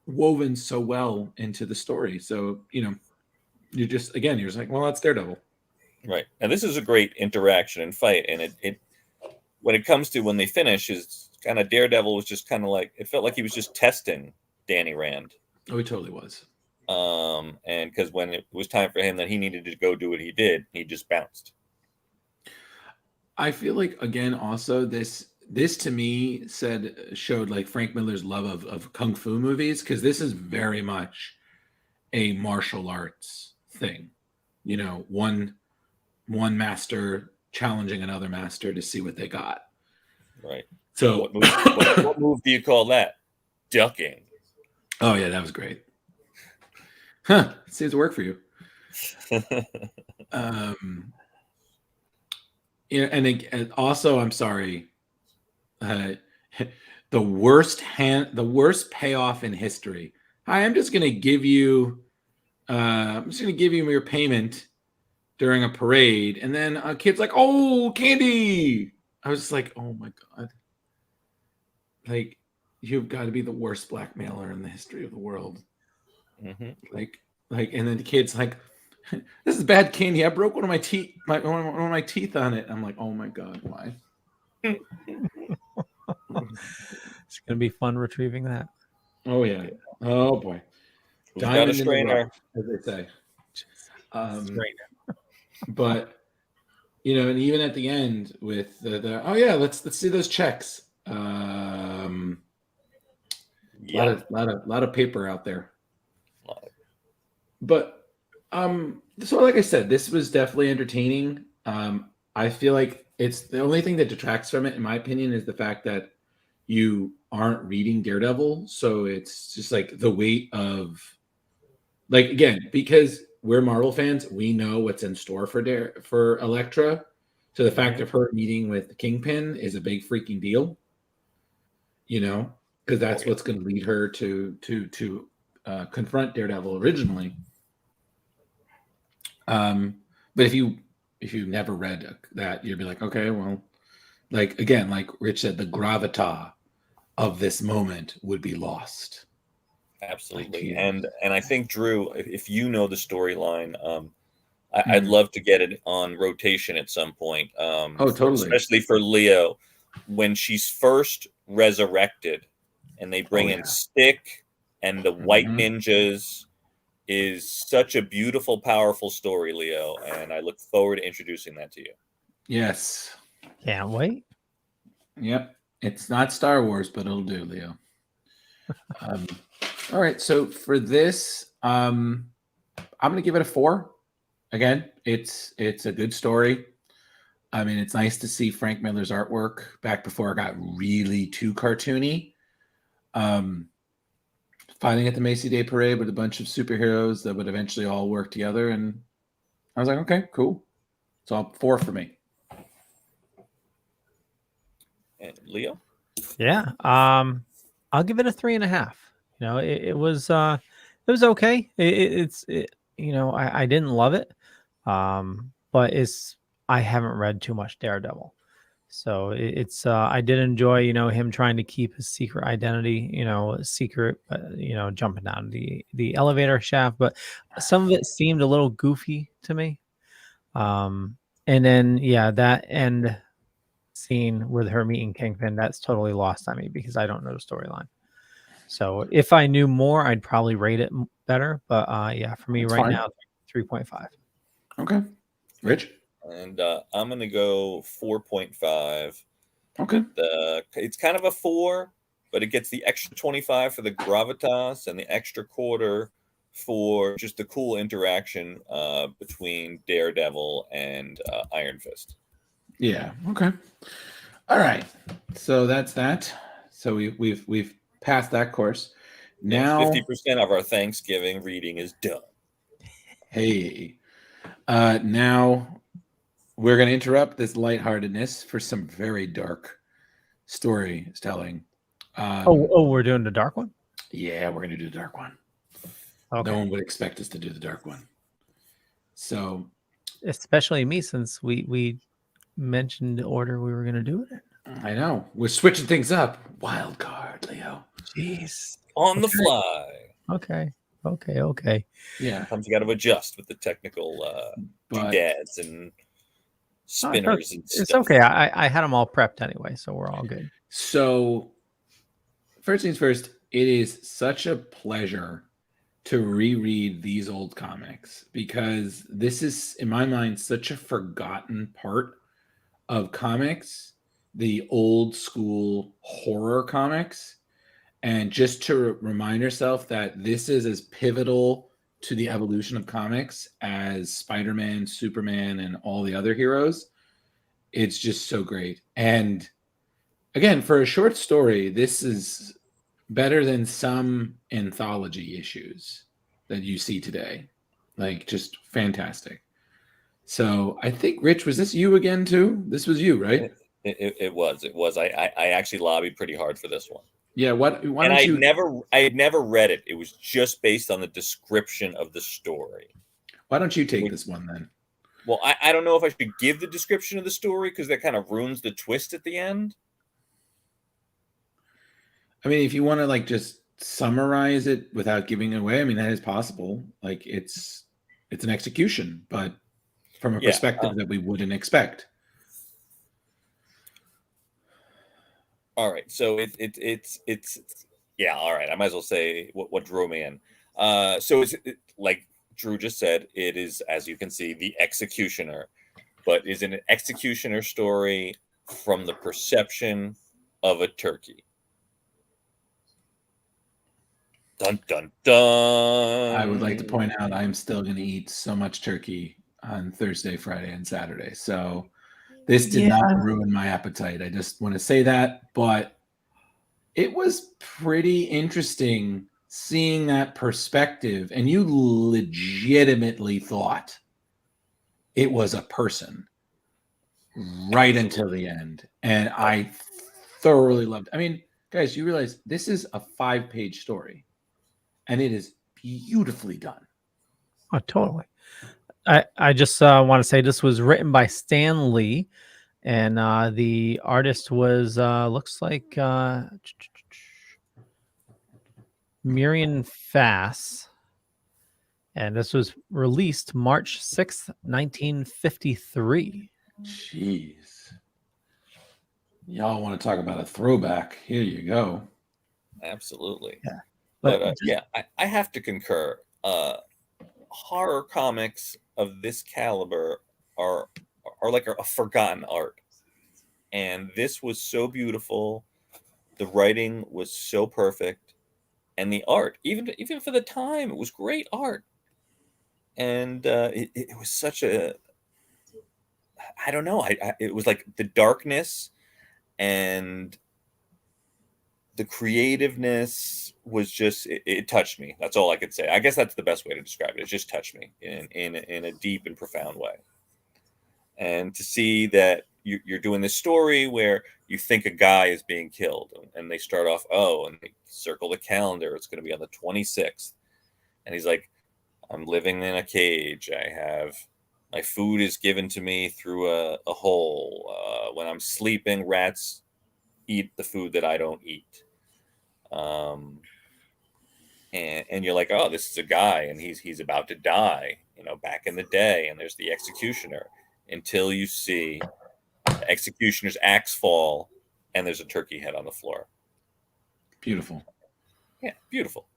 woven so well into the story. So, you're just like, well, that's Daredevil. Right. And this is a great interaction and fight. And it when it comes to when they finish, is kind of Daredevil was just kind of it felt like he was just testing Danny Rand. Oh, he totally was. And because when it was time for him that he needed to go do what he did, he just bounced. I feel again, also this to me showed Frank Miller's love of kung fu movies, because this is very much a martial arts thing. One master challenging another master to see what they got. Right. So what move do you call that? Ducking. Oh yeah, that was great. Huh? Seems to work for you. Yeah, and also, I'm sorry. The the worst payoff in history. Hi, I'm just going to give you your payment during a parade, and then a kid's like, "Oh, candy!" I was just like, "Oh my god!" Like, you've got to be the worst blackmailer in the history of the world. Mm-hmm. Like, and then the kid's like, "This is bad candy. I broke one of my teeth. One of my teeth on it." I'm like, "Oh my god, why?" It's gonna be fun retrieving that. Oh yeah. Oh boy. Who's got a Diamond in the strainer? rough, as they say. Strainer. But and even at the end with the oh yeah, let's see those checks. Yeah. Lot of paper out there. But so like I said, this was definitely entertaining. I feel like it's the only thing that detracts from it, in my opinion, is the fact that you aren't reading Daredevil. So it's just like the weight of, like, again, because we're Marvel fans, we know what's in store for Elektra. So the fact of her meeting with the Kingpin is a big freaking deal, because that's what's going to lead her to confront Daredevil originally. But if you never read that, you'd be like, okay, well, like, again, like Rich said, the gravitas of this moment would be lost. Absolutely. And I think, Drew, if you know the storyline, I'd love to get it on rotation at some point. Totally. Especially for Leo, when she's first resurrected and they bring in Stick and the White Ninjas, is such a beautiful, powerful story, Leo. And I look forward to introducing that to you. Yes. Can't wait. Yep. It's not Star Wars, but it'll do, Leo. All right. So for this, I'm going to give it a 4. Again, it's a good story. I mean, it's nice to see Frank Miller's artwork back before it got really too cartoony. Fighting at the Macy Day Parade with a bunch of superheroes that would eventually all work together. And I was like, okay, cool. So 4 for me. And Leo? Yeah. I'll give it a 3.5. It was okay. I didn't love it. But I haven't read too much Daredevil. So it's I did enjoy, him trying to keep his secret identity, secret, jumping down the elevator shaft, but some of it seemed a little goofy to me. And then, that end scene with her meeting Kingpin, that's totally lost on me because I don't know the storyline. So if I knew more, I'd probably rate it better. But for me That's right fine. now, 3.5. Okay. Rich? And I'm going to go 4.5. Okay. It's kind of a 4, but it gets the extra 25 for the gravitas and the extra quarter for just the cool interaction between Daredevil and Iron Fist. Yeah. Okay. All right. So that's that. So we've passed that course. Now 50% of our Thanksgiving reading is done. Hey. Now we're going to interrupt this lightheartedness for some very dark storytelling. We're doing the dark one? Yeah, we're going to do the dark one. Okay. No one would expect us to do the dark one. So, especially me, since we mentioned the order we were going to do it in. I know. We're switching things up. Wild card, Leo. Jeez. On the fly. Okay. Yeah. Sometimes you got to adjust with the technical doodads and spinners and stuff. It's okay. I had them all prepped anyway, so we're all good. So, first things first, it is such a pleasure to reread these old comics because this is, in my mind, such a forgotten part of comics, the old school horror comics. And just to remind yourself that this is as pivotal to the evolution of comics as Spider-Man, Superman, and all the other heroes. It's just so great. And again, for a short story, this is better than some anthology issues that you see today. Like, just fantastic. So I think, Rich, was this you again too? This was you, right? It was. I actually lobbied pretty hard for this one. Yeah. Why And I had never read it. It was just based on the description of the story. Why don't you take this one then? Well, I don't know if I should give the description of the story because that kind of ruins the twist at the end. I mean, if you want to like just summarize it without giving it away, I mean that is possible. Like it's an execution, but from a perspective that we wouldn't expect. All right, so it's yeah. All right, I might as well say what drew me in. So it's like Drew just said, it is, as you can see, the executioner, but is an executioner story from the perception of a turkey. Dun dun dun. I would like to point out I'm still going to eat so much turkey on Thursday, Friday, and Saturday. So this did not ruin my appetite. I just want to say that, but it was pretty interesting seeing that perspective, and you legitimately thought it was a person right until the end. And I thoroughly loved it. I mean, guys, you realize this is a 5-page story, and it is beautifully done. Oh, totally. I just want to say this was written by Stan Lee, and the artist was looks like Myron Fass, and this was released March 6th, 1953. Jeez. Y'all want to talk about a throwback? Here you go. Absolutely. Yeah. But yeah, I have to concur. Horror comics of this caliber are like a forgotten art. And this was so beautiful. The writing was so perfect. And the art, even for the time, it was great art. And it was such a, I don't know, it was like the darkness and the creativeness was just, it touched me. That's all I could say. I guess that's the best way to describe it. It just touched me in a deep and profound way. And to see that you're doing this story where you think a guy is being killed, and they start off, and they circle the calendar. It's going to be on the 26th. And he's like, I'm living in a cage. My food is given to me through a hole. When I'm sleeping, rats eat the food that I don't eat. And you're like, oh, this is a guy, and he's about to die, back in the day. And there's the executioner, until you see the executioner's axe fall, and there's a turkey head on the floor. Beautiful. Yeah, beautiful.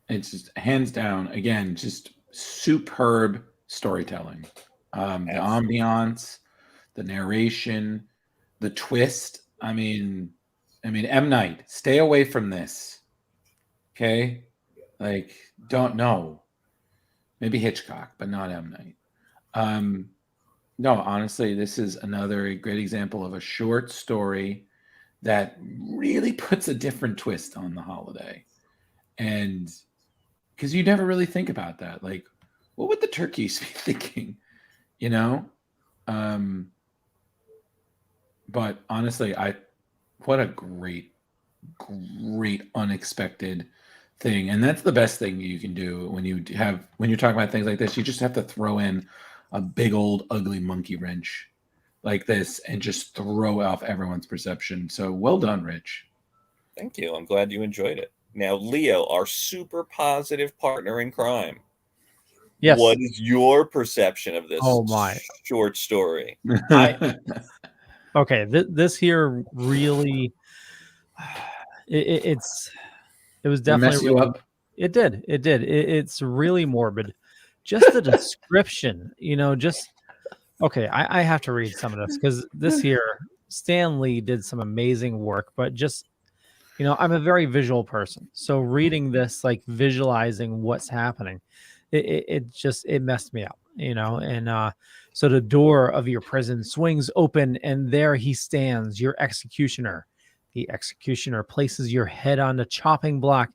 It's just hands down, again, just superb storytelling. The ambiance, the narration, the twist. I mean, M. Night, stay away from this. Okay? Like, don't know. Maybe Hitchcock, but not M. Night. No, honestly, this is another great example of a short story that really puts a different twist on the holiday. And because you never really think about that. Like, what would the turkeys be thinking? But honestly, what a great unexpected thing. And that's the best thing you can do when you're talking about things like this. You just have to throw in a big old ugly monkey wrench like this and just throw off everyone's perception. So well done, Rich. Thank you. I'm glad you enjoyed it. Now, Leo, our super positive partner in crime. Yes. What is your perception of this short story? Okay, this here really, it was definitely you up. It did. It's really morbid. Just the description, okay. I have to read some of this because this here, Stan Lee did some amazing work, but just, I'm a very visual person. So reading this, like visualizing what's happening, it messed me up, and so the door of your prison swings open and there he stands, your executioner. The executioner places your head on the chopping block.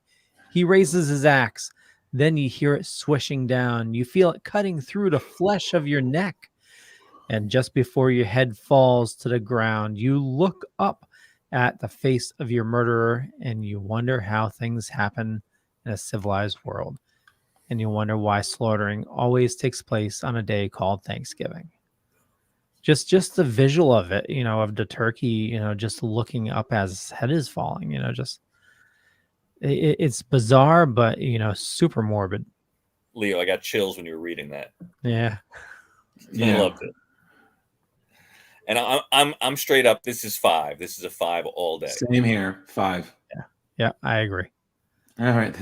He raises his axe. Then you hear it swishing down. You feel it cutting through the flesh of your neck. And just before your head falls to the ground, you look up at the face of your murderer and you wonder how things happen in a civilized world. And you wonder why slaughtering always takes place on a day called Thanksgiving. Just the visual of it, of the turkey, just looking up as his head is falling, it's bizarre, but super morbid. Leo, I got chills when you were reading that. Yeah. I loved it. And I'm straight up. This is 5. This is a 5 all day. Same here. 5. Yeah, I agree. All right.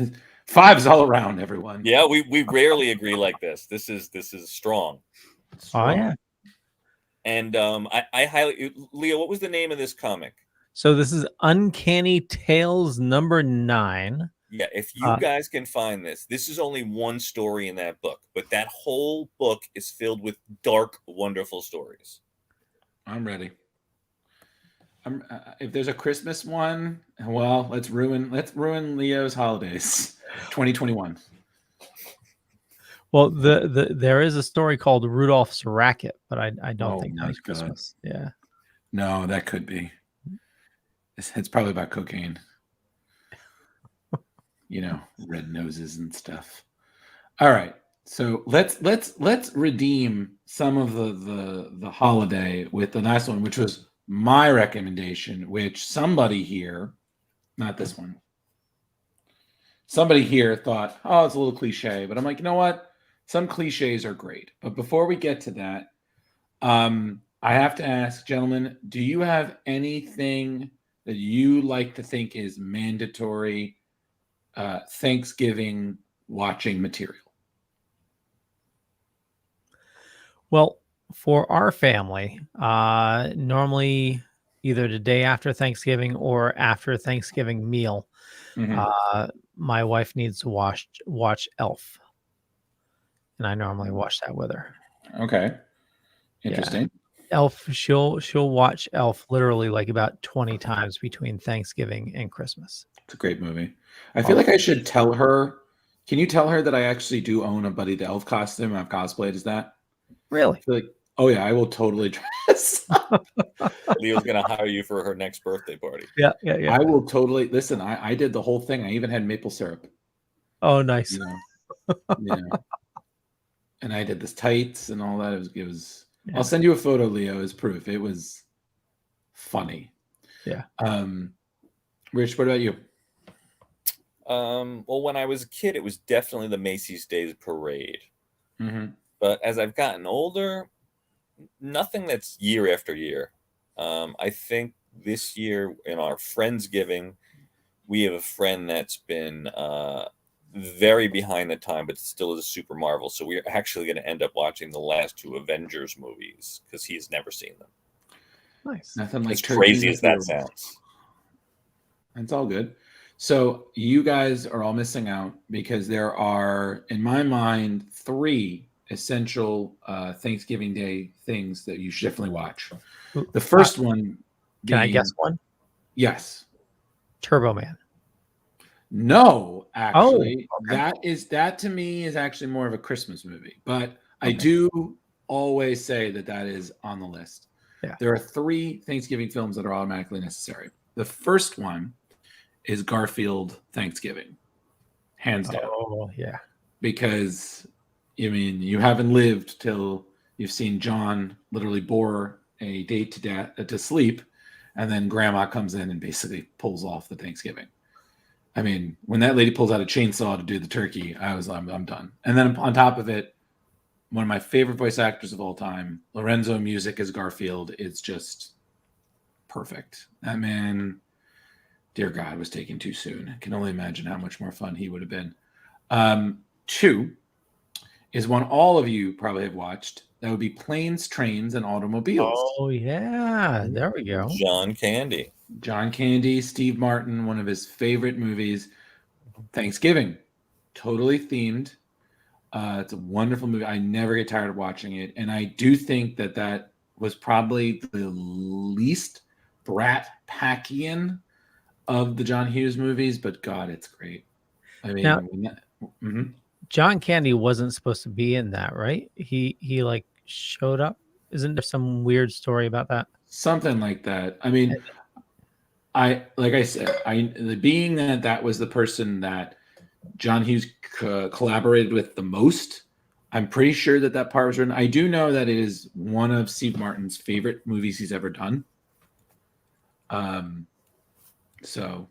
5's all around, everyone. Yeah, we rarely agree like this. This is strong. Oh yeah. And I highly, Leo, what was the name of this comic? So this is Uncanny Tales number 9. Yeah, if you guys can find this is only one story in that book, but that whole book is filled with dark, wonderful stories. I'm ready. If there's a Christmas one, well, let's ruin Leo's holidays. 2021. Well, there is a story called Rudolph's Racket, but I don't think that's Christmas. Yeah. No, that could be. It's probably about cocaine. Red noses and stuff. All right. So let's redeem some of the holiday with the last one, which was my recommendation, which somebody here, not this one, somebody here thought, oh, it's a little cliche, but I'm like, you know what? Some cliches are great. But before we get to that, I have to ask, gentlemen, do you have anything that you like to think is mandatory Thanksgiving watching material? Well, for our family, normally either the day after Thanksgiving or after Thanksgiving meal, my wife needs to watch Elf, and I normally watch that with her. Okay, interesting. Yeah. Elf, she'll watch Elf literally like about 20 times between Thanksgiving and Christmas. It's a great movie. I feel like I should tell her. Can you tell her that I actually do own a Buddy the Elf costume? I've cosplayed as that. Really? I feel like, oh yeah, I will totally dress up. Leo's gonna hire you for her next birthday party. Yeah. I will totally listen. I did the whole thing. I even had maple syrup. Oh, nice. And I did this tights and all that. It was. Yeah. I'll send you a photo, Leo, as proof. It was funny. Yeah. Rich, what about you? Well, when I was a kid, it was definitely the Macy's Day Parade. Mm-hmm. But as I've gotten older, nothing that's year after year. I think this year in our Friendsgiving, we have a friend that's been very behind the time, but still is a super Marvel. So we're actually going to end up watching the last 2 Avengers movies because he's never seen them. Nice. Nothing like as crazy as that sounds. It's all good. So you guys are all missing out because there are, in my mind, 3 essential Thanksgiving Day things that you should definitely watch. The first one. Can I guess one? Yes. Turbo Man. No, actually, okay. that to me is actually more of a Christmas movie, but I do always say that is on the list. Yeah. There are 3 Thanksgiving films that are automatically necessary. The first one is Garfield Thanksgiving, hands down. Oh, yeah. Because, you haven't lived till you've seen John literally bore a date to sleep, and then Grandma comes in and basically pulls off the Thanksgiving. When that lady pulls out a chainsaw to do the turkey, I'm done. And then on top of it, one of my favorite voice actors of all time, Lorenzo Music as Garfield, is just perfect. That man, dear God, was taken too soon. I can only imagine how much more fun he would have been. 2 is one all of you probably have watched. That would be Planes, Trains, and Automobiles. Oh, yeah. There we go. John Candy, Steve Martin, one of his favorite movies. Thanksgiving, totally themed. It's a wonderful movie. I never get tired of watching it. And I do think that was probably the least Brat Packian of the John Hughes movies, but God, it's great. Now, John Candy wasn't supposed to be in that, right? He like showed up. Isn't there some weird story about that? Something like that. I mean, like I said, being that was the person that John Hughes collaborated with the most, I'm pretty sure that part was written. I do know that it is one of Steve Martin's favorite movies he's ever done. So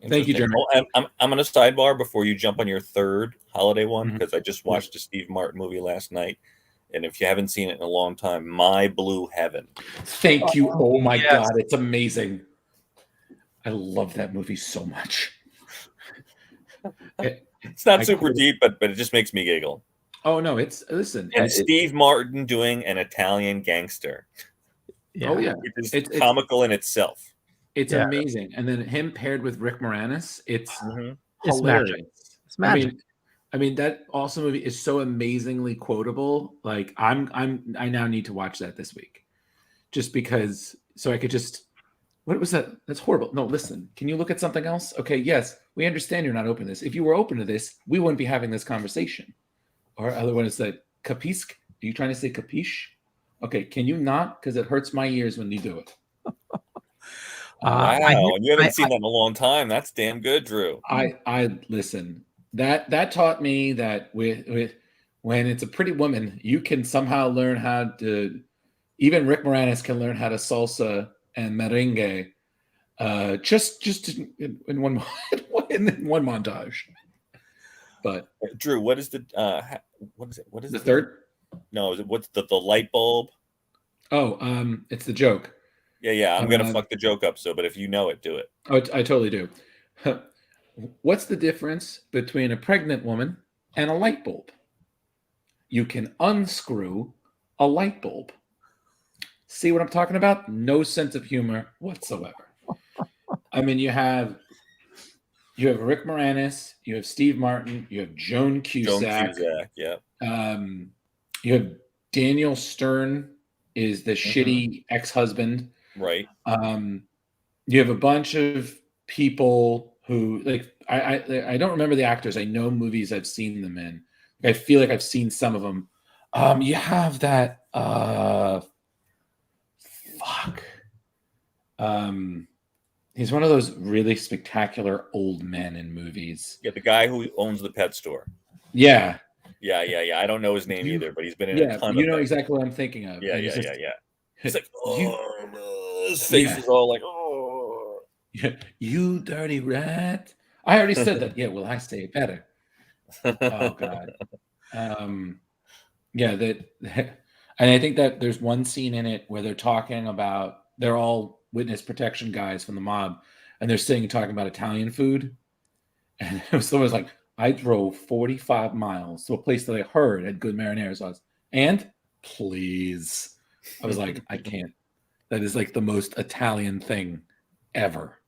thank you, Jeremy. Well, I'm going to sidebar before you jump on your third holiday one, because I just watched a Steve Martin movie last night. And if you haven't seen it in a long time, My Blue Heaven. Thank you. Oh my God, it's amazing. I love that movie so much. It's not super deep, but it just makes me giggle. Oh no, and Steve Martin doing an Italian gangster. Yeah. Oh yeah, it's comical in itself. It's amazing, and then him paired with Rick Moranis, it's hilarious. It's magic. I mean that awesome movie is so amazingly quotable. Like I now need to watch that this week, just because, so I could just. What was that? That's horrible. No, listen. Can you look at something else? Okay, yes, we understand you're not open to this. If you were open to this, we wouldn't be having this conversation. Or other one is that capisc. Are you trying to say capiche? Okay, can you not? Because it hurts my ears when you do it. Wow, and you haven't seen that in a long time. That's damn good, Drew. I listen. That taught me that with when it's a pretty woman, you can somehow learn how to. Even Rick Moranis can learn how to salsa and merengue, just in one montage. But Drew, what is the what is it? What is the third? No, is it what's the light bulb? Oh, it's the joke. Yeah. I'm gonna fuck the joke up. But if you know it, do it. Oh, I totally do. What's the difference between a pregnant woman and a light bulb? You can unscrew a light bulb. See what I'm talking about? No sense of humor whatsoever. I mean, you have Rick Moranis, you have Steve Martin, you have Joan Cusack. Yeah. You have Daniel Stern is the shitty ex-husband. Right. You have a bunch of people who, like, I don't remember the actors. I know movies I've seen them in. I feel like I've seen some of them. You have that he's one of those really spectacular old men in movies. Yeah, the guy who owns the pet store. Yeah. I don't know his name either, but he's been in a ton of know exactly what I'm thinking of. Yeah. It's like, his face is all like, oh. You dirty rat. I already said that. Yeah, well, I say it better. Oh, God. And I think that there's one scene in it where they're talking about, they're all witness protection guys from the mob, and they're sitting and talking about Italian food. And someone's like, I drove 45 miles to a place that I heard had good marinara sauce. And please. I was like, I can't. That is like the most Italian thing ever.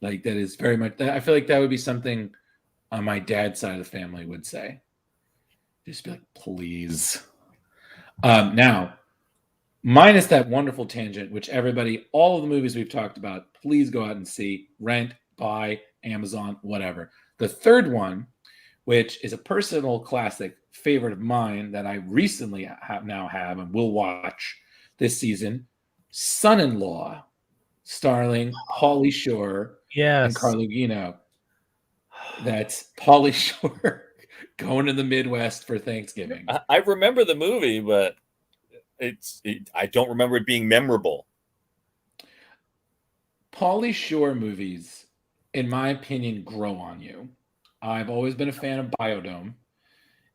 Like, that is very much, I feel like that would be something on my dad's side of the family would say. Just be like, please. Now, minus that wonderful tangent, which all of the movies we've talked about, please go out and see, rent, buy, Amazon, whatever. The third one, which is a personal classic favorite of mine that I recently have and will watch this season, Son-in-Law, starring Pauly Shore and Carla Gugino. That's Pauly Shore going to the Midwest for Thanksgiving. I remember the movie, but I don't remember it being memorable. Pauly Shore movies, in my opinion, grow on you. I've always been a fan of Biodome,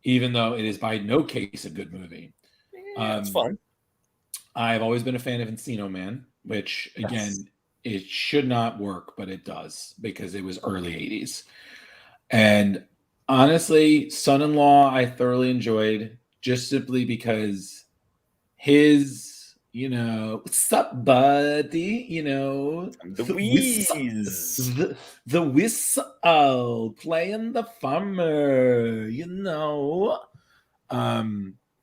even though it is by no case a good movie. It's fun. I've always been a fan of Encino Man, which, again, it should not work, but it does because it was early 80s. And honestly, Son-in-Law, I thoroughly enjoyed just simply because his, what's up, buddy? The wheeze. The whistle, playing the farmer,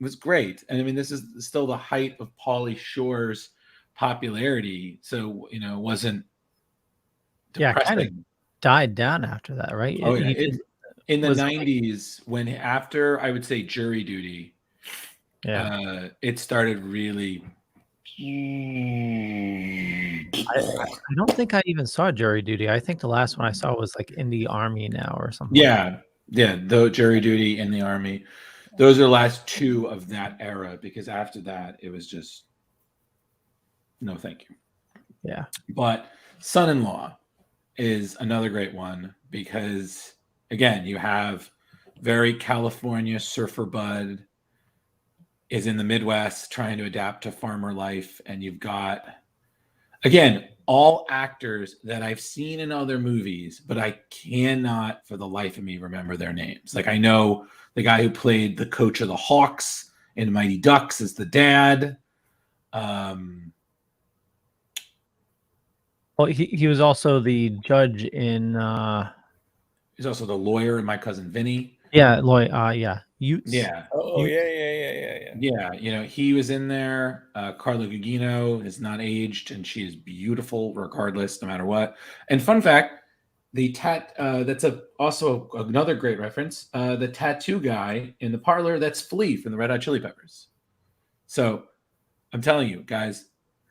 was great. And I mean, this is still the height of Pauly Shore's popularity. So, it wasn't depressing. Kind of died down after that, right? Oh, yeah. In the 90s, after I would say Jury Duty, Yeah. It started really. I don't think I even saw Jury Duty. I think the last one I saw was like in the Army now or something. Yeah, though jury duty in the Army. Those are the last two of that era, because after that it was just no thank you. Yeah. But Son-in-Law is another great one because, again, you have very California surfer bud is in the Midwest trying to adapt to farmer life. And you've got, again, all actors that I've seen in other movies, but I cannot for the life of me remember their names. Like, I know the guy who played the coach of the Hawks in Mighty Ducks is the dad. Well, he was also the judge in He's also the lawyer in My Cousin Vinny. yeah, Lloyd, yeah. Utes. Yeah. Oh, Utes. yeah. You know, he was in there. Carla Gugino is not aged, and she is beautiful regardless, no matter what. And fun fact, that's also another great reference. The tattoo guy in the parlor, that's Flea from the Red Hot Chili Peppers. So I'm telling you guys,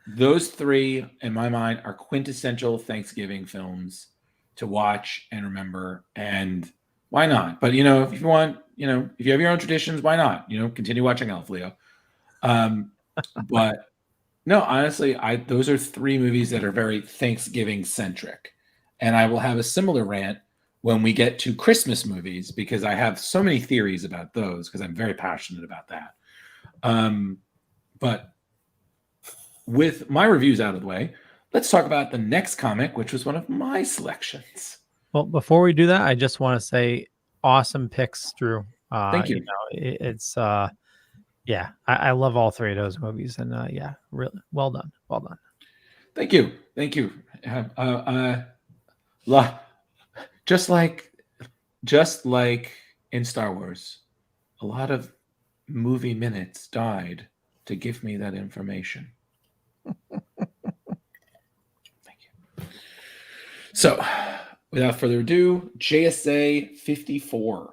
those three in my mind are quintessential Thanksgiving films to watch and remember. And why not? But, you know, if you want, you know, if you have your own traditions, why not? You know, continue watching Elf, Leo. But no, honestly, those are three movies that are very Thanksgiving centric. And I will have a similar rant when we get to Christmas movies, because I have so many theories about those, because I'm very passionate about that. But with my reviews out of the way, let's talk about the next comic, which was one of my selections. Well, before we do that, I just want to say awesome picks, Drew. Thank you. You know, it's yeah, I love all three of those movies, and yeah, really well done. Thank you. Just like in Star Wars, a lot of movie minutes died to give me that information. Thank you. So, without further ado, JSA 54.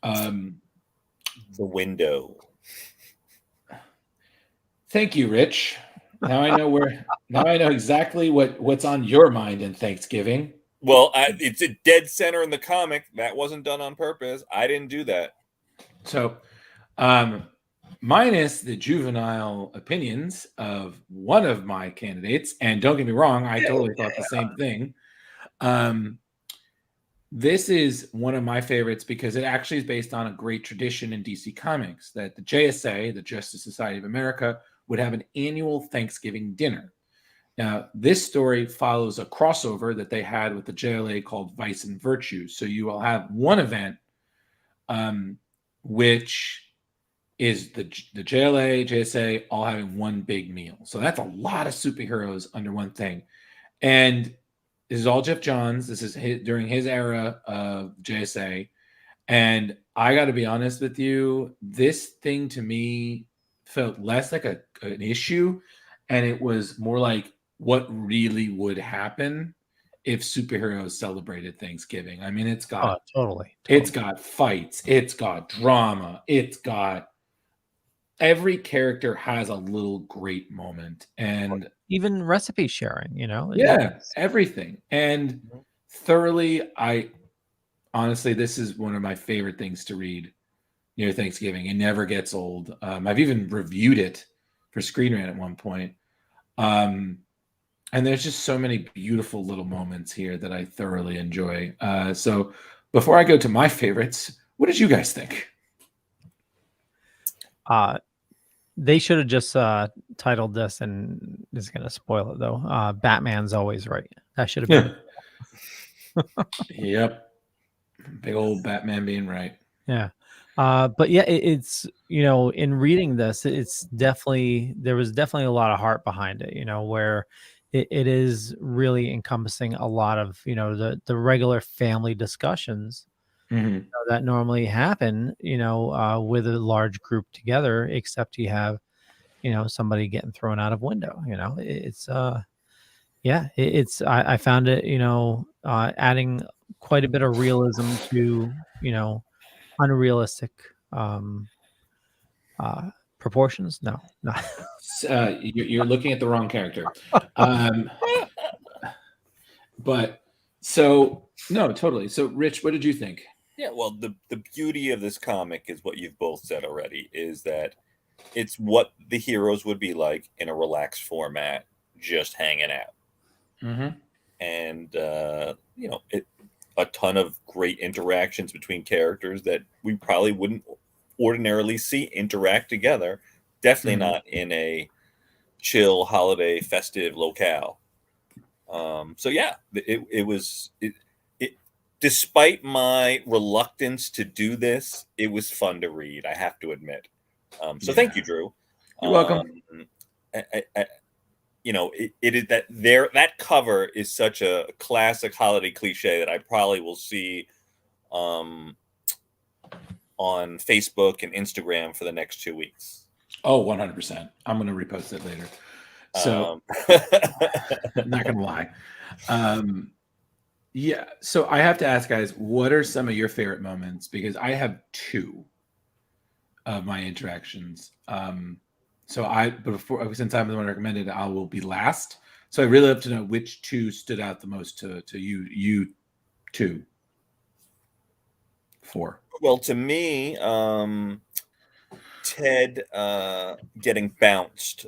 The window. Thank you, Rich. Now I know exactly what's on your mind in Thanksgiving. Well, it's a dead center in the comic. That wasn't done on purpose. I didn't do that. So, minus the juvenile opinions of one of my candidates, and don't get me wrong, I totally thought the same thing. This is one of my favorites because it actually is based on a great tradition in DC Comics that the JSA, the Justice Society of America, would have an annual Thanksgiving dinner. Now, this story follows a crossover that they had with the JLA called Vice and Virtue. So you will have one event, which is the JLA, JSA, all having one big meal. So that's a lot of superheroes under one thing. And this is all Geoff Johns. This is during his era of JSA. And I got to be honest with you, this thing to me felt less like an issue, and it was more like what really would happen if superheroes celebrated Thanksgiving. I mean, it's got totally. It's got fights, it's got drama, it's got every character has a little great moment, and even recipe sharing, you know. Yeah, everything. And thoroughly, honestly, this is one of my favorite things to read near Thanksgiving. It never gets old. I've even reviewed it for Screen Rant at one point. And there's just so many beautiful little moments here that I thoroughly enjoy. So before I go to my favorites, what did you guys think? They should have just titled this, and this is going to spoil it though. Batman's always right. That should have been. Yep. Big old Batman being right. Yeah. But yeah, it's, you know, in reading this, there was definitely a lot of heart behind it, you know, where it is really encompassing a lot of, you know, the regular family discussions that normally happen, you know, with a large group together, except you have, you know, somebody getting thrown out of window, you know. I found it, you know, adding quite a bit of realism to, you know, unrealistic proportions. No. You're looking at the wrong character. But so no, totally. So Rich, what did you think? Yeah, well, the beauty of this comic is what you've both said already, is that it's what the heroes would be like in a relaxed format, just hanging out. Mm-hmm. And a ton of great interactions between characters that we probably wouldn't ordinarily see interact together. Definitely not in a chill holiday festive locale. So yeah, it was despite my reluctance to do this, it was fun to read, I have to admit. So thank you, Drew. You're welcome. It is that cover is such a classic holiday cliche that I probably will see on Facebook and Instagram for the next 2 weeks. Oh, 100%. I'm going to repost it later. So I'm not going to lie. Yeah. So I have to ask, guys, what are some of your favorite moments? Because I have two of my interactions. Since I'm the one recommended, I will be last. So I really love to know which two stood out the most to you two. Four. Well, to me, Ted getting bounced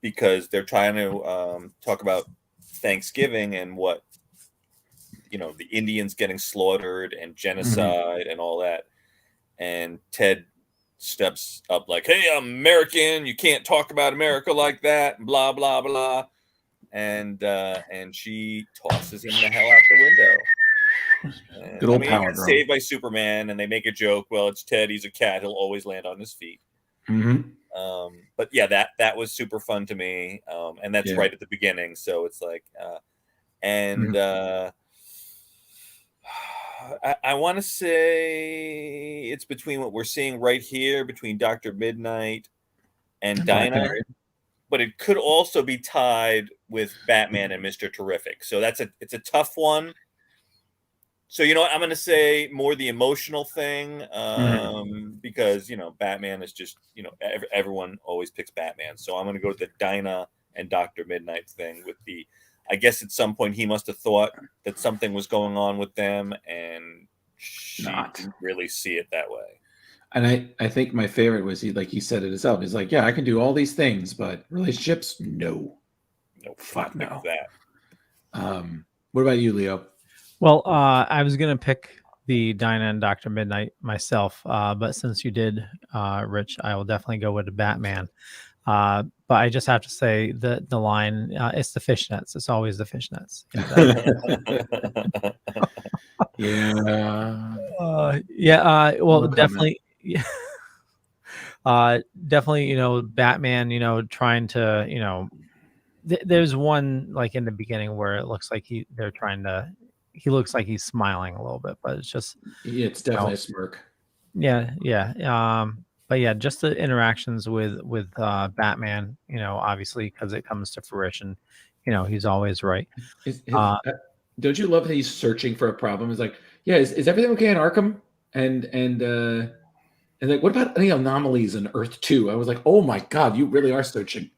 because they're trying to talk about Thanksgiving and what the Indians getting slaughtered and genocide and all that, and Ted steps up like, "Hey, I'm American. You can't talk about America like that." And blah blah blah, and she tosses him the hell out the window. And, good old power girl. Saved by Superman, and they make a joke. Well, it's Ted. He's a cat. He'll always land on his feet. But yeah, that was super fun to me, and that's right at the beginning. So it's like, I want to say it's between what we're seeing right here between Dr. Midnight and Dinah, but it could also be tied with Batman and Mr. Terrific. So it's a tough one. So I'm going to say more the emotional thing because Batman is just everyone always picks Batman. So I'm going to go with the Dinah and Dr. Midnight thing with the. I guess at some point he must have thought that something was going on with them, and she didn't really see it that way. And I think my favorite was he said it himself. He's like, yeah, I can do all these things, but relationships, no. Fuck no. That. What about you, Leo? Well, I was gonna pick the Dinah and Dr. Midnight myself, but since you did, Rich, I will definitely go with the Batman. But I just have to say the line, it's the fishnets. It's always the fishnets. Well, definitely. Yeah. Definitely, Batman, trying to, there's one like in the beginning where it looks like he looks like he's smiling a little bit, but it's just, it's definitely a smirk. Yeah. But yeah, just the interactions with Batman, obviously because it comes to fruition, he's always right. Don't you love that he's searching for a problem? He's like, yeah, is everything okay in Arkham? And like, what about any anomalies in Earth 2? I was like, oh my God, you really are searching.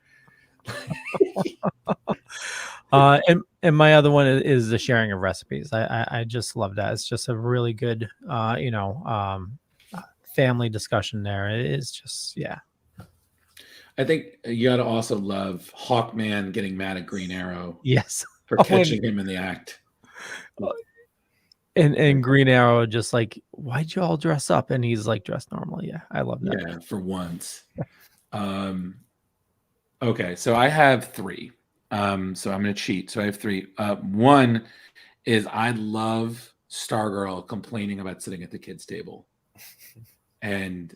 And my other one is the sharing of recipes. I just love that. It's just a really good, family discussion there. It is just, yeah. I think you got to also love Hawkman getting mad at Green Arrow. Yes. For catching him in the act. And Green Arrow just like, why'd you all dress up? And he's like dressed normal. Yeah, I love that. Yeah, for once. Okay, so I have three. So I'm going to cheat. So I have three. One is I love Stargirl complaining about sitting at the kids' table. And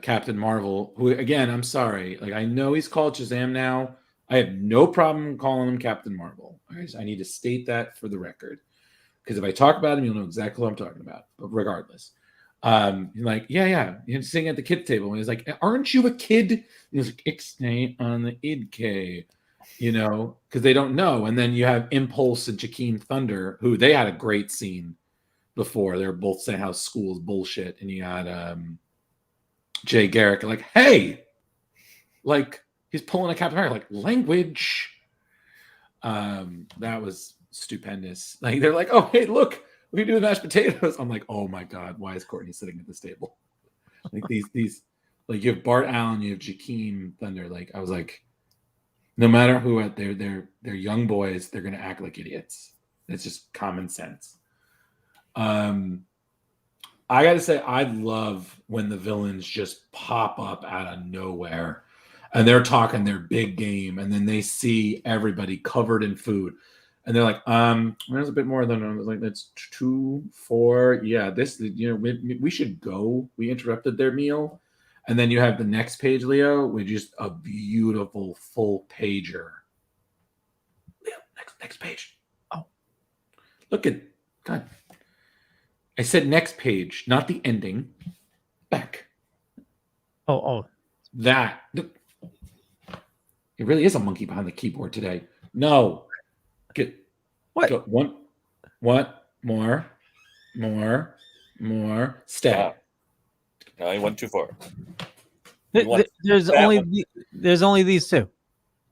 Captain Marvel, who again, I'm sorry, like I know he's called Shazam now. I have no problem calling him Captain Marvel. Right? So I need to state that for the record, because if I talk about him, you'll know exactly what I'm talking about. But regardless, like yeah, he's sitting at the kids' table, and he's like, "Aren't you a kid?" And he's like, "Ixnay on the idk," because they don't know. And then you have Impulse and Jakeem Thunder, who they had a great scene before. They were both saying how school's bullshit, and you got Jay Garrick like, hey, like he's pulling a Captain America, like language. That was stupendous. Like they're like, oh hey, look, we can do the mashed potatoes. I'm like, oh my god, why is Courtney sitting at this table? Like these like you have Bart Allen, you have Jakeem Thunder. Like I was like, no matter who they're young boys, they're gonna act like idiots. It's just common sense. I gotta say, I love when the villains just pop up out of nowhere and they're talking their big game, and then they see everybody covered in food, and they're like, there's a bit more than like that's 2, 4. Yeah, this, we should go. We interrupted their meal. And then you have the next page, Leo, with just a beautiful full pager. Leo, next page. Oh, look at God. I said next page, not the ending. Back. Oh. That. Look. It really is a monkey behind the keyboard today. No. Get what? Go, one. What? More. Stay. No, he went too far. There's only these two.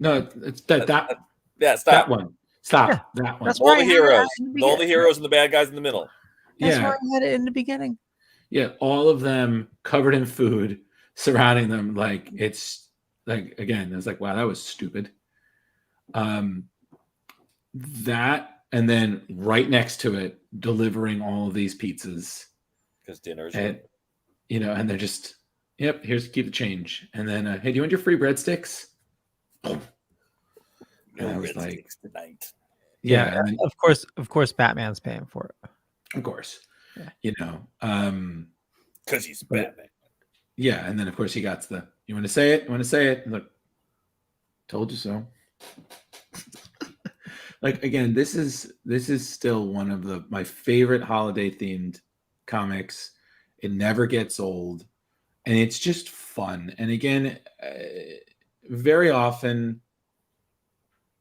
No, it's that. Yeah, stop. That one. Stop. Yeah, that one. That's All the why heroes. All the heroes and the bad guys in the middle. That's why I had it in the beginning. Yeah, all of them covered in food, surrounding them. Like it's like again, it's like, wow, that was stupid. That, and then right next to it, delivering all of these pizzas because dinner's and and they're just, yep, here's keep the change, and then hey, do you want your free breadsticks? Boom. No I was like tonight. Yeah, and then, of course, Batman's paying for it. Of course, yeah. Because he's Batman. Yeah, and then of course he got the, you want to say it? You want to say it? And look, told you so. Like again, this is still one of my favorite holiday themed comics. It never gets old, and it's just fun. And again, very often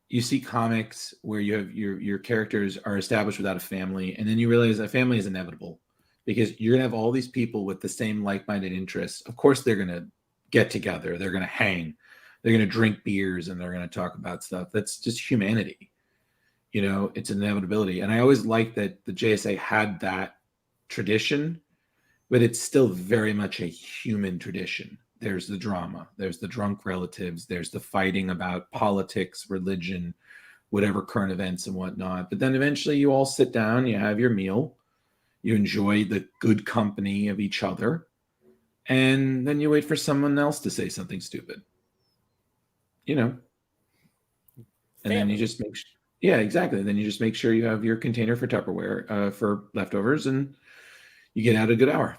you see comics where you have your characters are established without a family, and then you realize a family is inevitable because you're gonna have all these people with the same like-minded interests. Of course, they're gonna get together, they're gonna hang, they're gonna drink beers, and they're gonna talk about stuff. That's just humanity. It's an inevitability. And I always liked that the JSA had that tradition, but it's still very much a human tradition. There's the drama, there's the drunk relatives, there's the fighting about politics, religion, whatever current events and whatnot. But then eventually you all sit down, you have your meal, you enjoy the good company of each other, and then you wait for someone else to say something stupid. And then you just make sure. Yeah, exactly. Then you just make sure you have your container for Tupperware for leftovers, and you get out a good hour.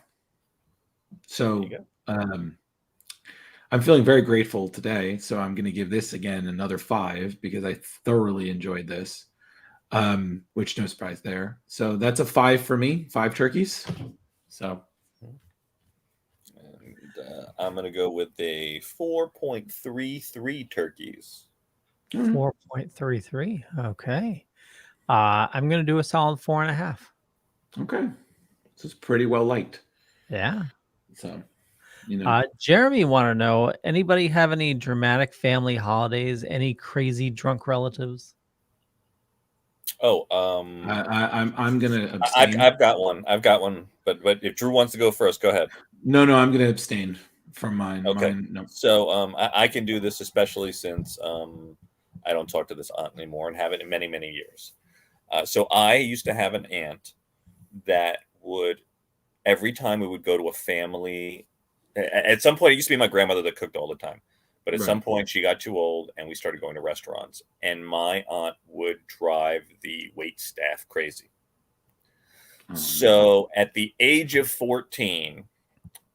So I'm feeling very grateful today. So I'm going to give this again another 5 because I thoroughly enjoyed this, which no surprise there. So that's a 5 for me, 5 turkeys. So. And I'm going to go with a 4.33 turkeys. 4.33. Okay. I'm going to do a solid 4.5. Okay. This is pretty well liked. Yeah. So, Jeremy want to know, anybody have any dramatic family holidays? Any crazy drunk relatives? Oh, I'm gonna abstain. I've got one. But if Drew wants to go first, go ahead. No, I'm gonna abstain from mine. Okay. No. So I can do this, especially since I don't talk to this aunt anymore and haven't in many, many years. So I used to have an aunt that would, every time we would go to a family, at some point, it used to be my grandmother that cooked all the time. But at some point, she got too old and we started going to restaurants. And my aunt would drive the wait staff crazy. So at the age of 14,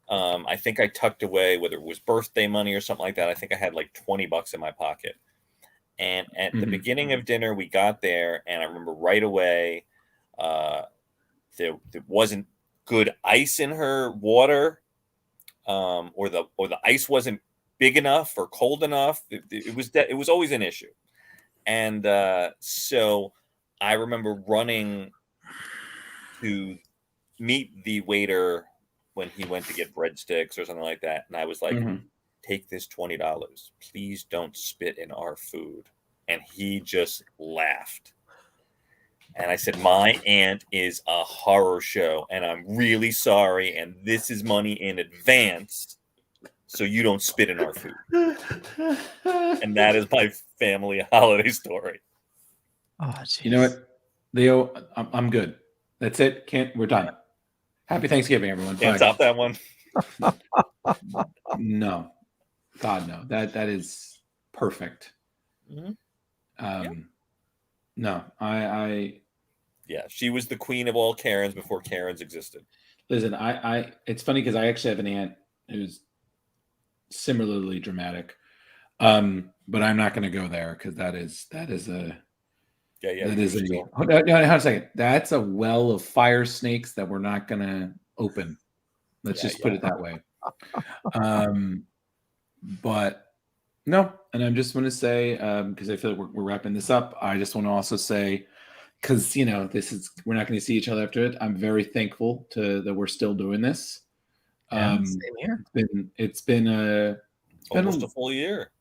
I think I tucked away, whether it was birthday money or something like that. I think I had like $20 in my pocket. And at the beginning of dinner, we got there, and I remember right away there wasn't good ice in her water, or the ice wasn't big enough or cold enough. It was always an issue. And so I remember running to meet the waiter when he went to get breadsticks or something like that, and I was like, take this $20. Please don't spit in our food. And he just laughed. And I said, my aunt is a horror show, and I'm really sorry, and this is money in advance, so you don't spit in our food. And that is my family holiday story. Oh, geez. You know what, Leo? I'm good. That's it. We're done. Happy Thanksgiving, everyone. Can't top that one. No, God, no. That is perfect. No, Yeah, she was the queen of all Karens before Karens existed. Listen, it's funny because I actually have an aunt who's similarly dramatic. But I'm not going to go there because that is a hold on a second. That's a well of fire snakes that we're not going to open. Let's just put it that way. But no, and I'm just going to say because I feel like we're wrapping this up. I just want to also say, because we're not going to see each other after it. I'm very thankful that we're still doing this. Same here. It's been almost a full year.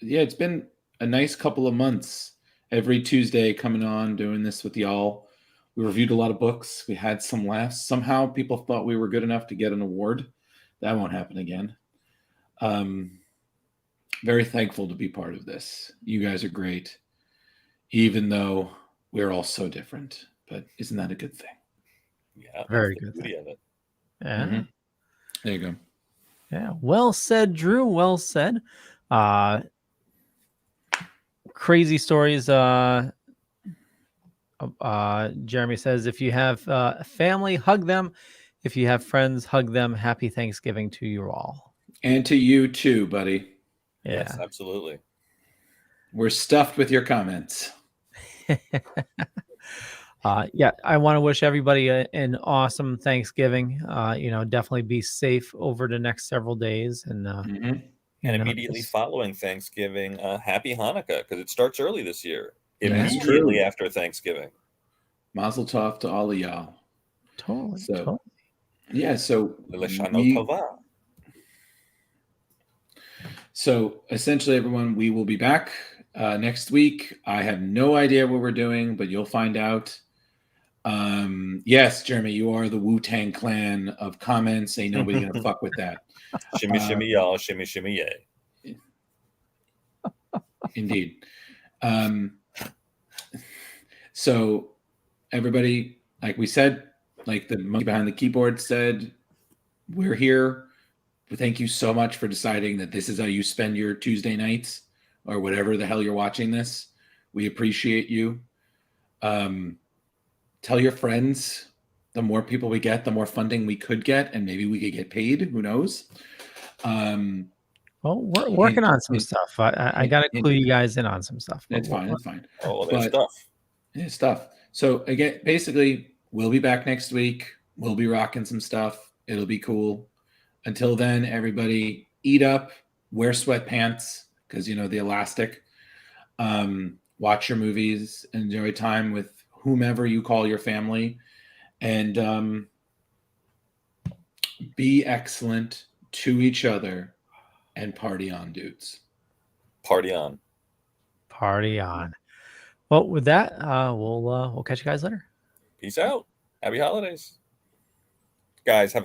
Yeah, it's been a nice couple of months. Every Tuesday coming on, doing this with y'all. We reviewed a lot of books. We had some laughs. Somehow people thought we were good enough to get an award. That won't happen again. Very thankful to be part of this. You guys are great, even though we're all so different. But isn't that a good thing? Yeah, very good. Beauty of it. Yeah. There you go. Yeah. Well said, Drew. Well said. Crazy stories. Jeremy says, if you have family, hug them. If you have friends, hug them. Happy Thanksgiving to you all. And to you too, buddy. Yeah. Yes, absolutely. We're stuffed with your comments. I want to wish everybody an awesome Thanksgiving. Definitely be safe over the next several days. And immediately following Thanksgiving, happy Hanukkah, because it starts early this year. Immediately after Thanksgiving. Mazel tov to all of y'all. Totally. Yeah, so essentially, everyone, we will be back next week. I have no idea what we're doing, but you'll find out. Yes, Jeremy, you are the Wu-Tang Clan of comments. Ain't nobody gonna fuck with that. Shimmy, shimmy, y'all. Shimmy, shimmy, yay. Indeed. So everybody, like we said, like the monkey behind the keyboard said, we're here. Thank you so much for deciding that this is how you spend your Tuesday nights or whatever the hell you're watching this. We appreciate you. Tell your friends. The more people we get, the more funding we could get, and maybe we could get paid. Who knows? Well, we're working on some stuff. I got to clue you guys in on some stuff. That's fine. That's fine. Oh, well, there's stuff. There's stuff. So again, basically, we'll be back next week. We'll be rocking some stuff. It'll be cool. Until then, everybody eat up, wear sweatpants because the elastic. Watch your movies, enjoy time with whomever you call your family, and be excellent to each other, and party on, dudes. Party on. Party on. Well, with that, we'll catch you guys later. Peace out. Happy holidays. Guys, have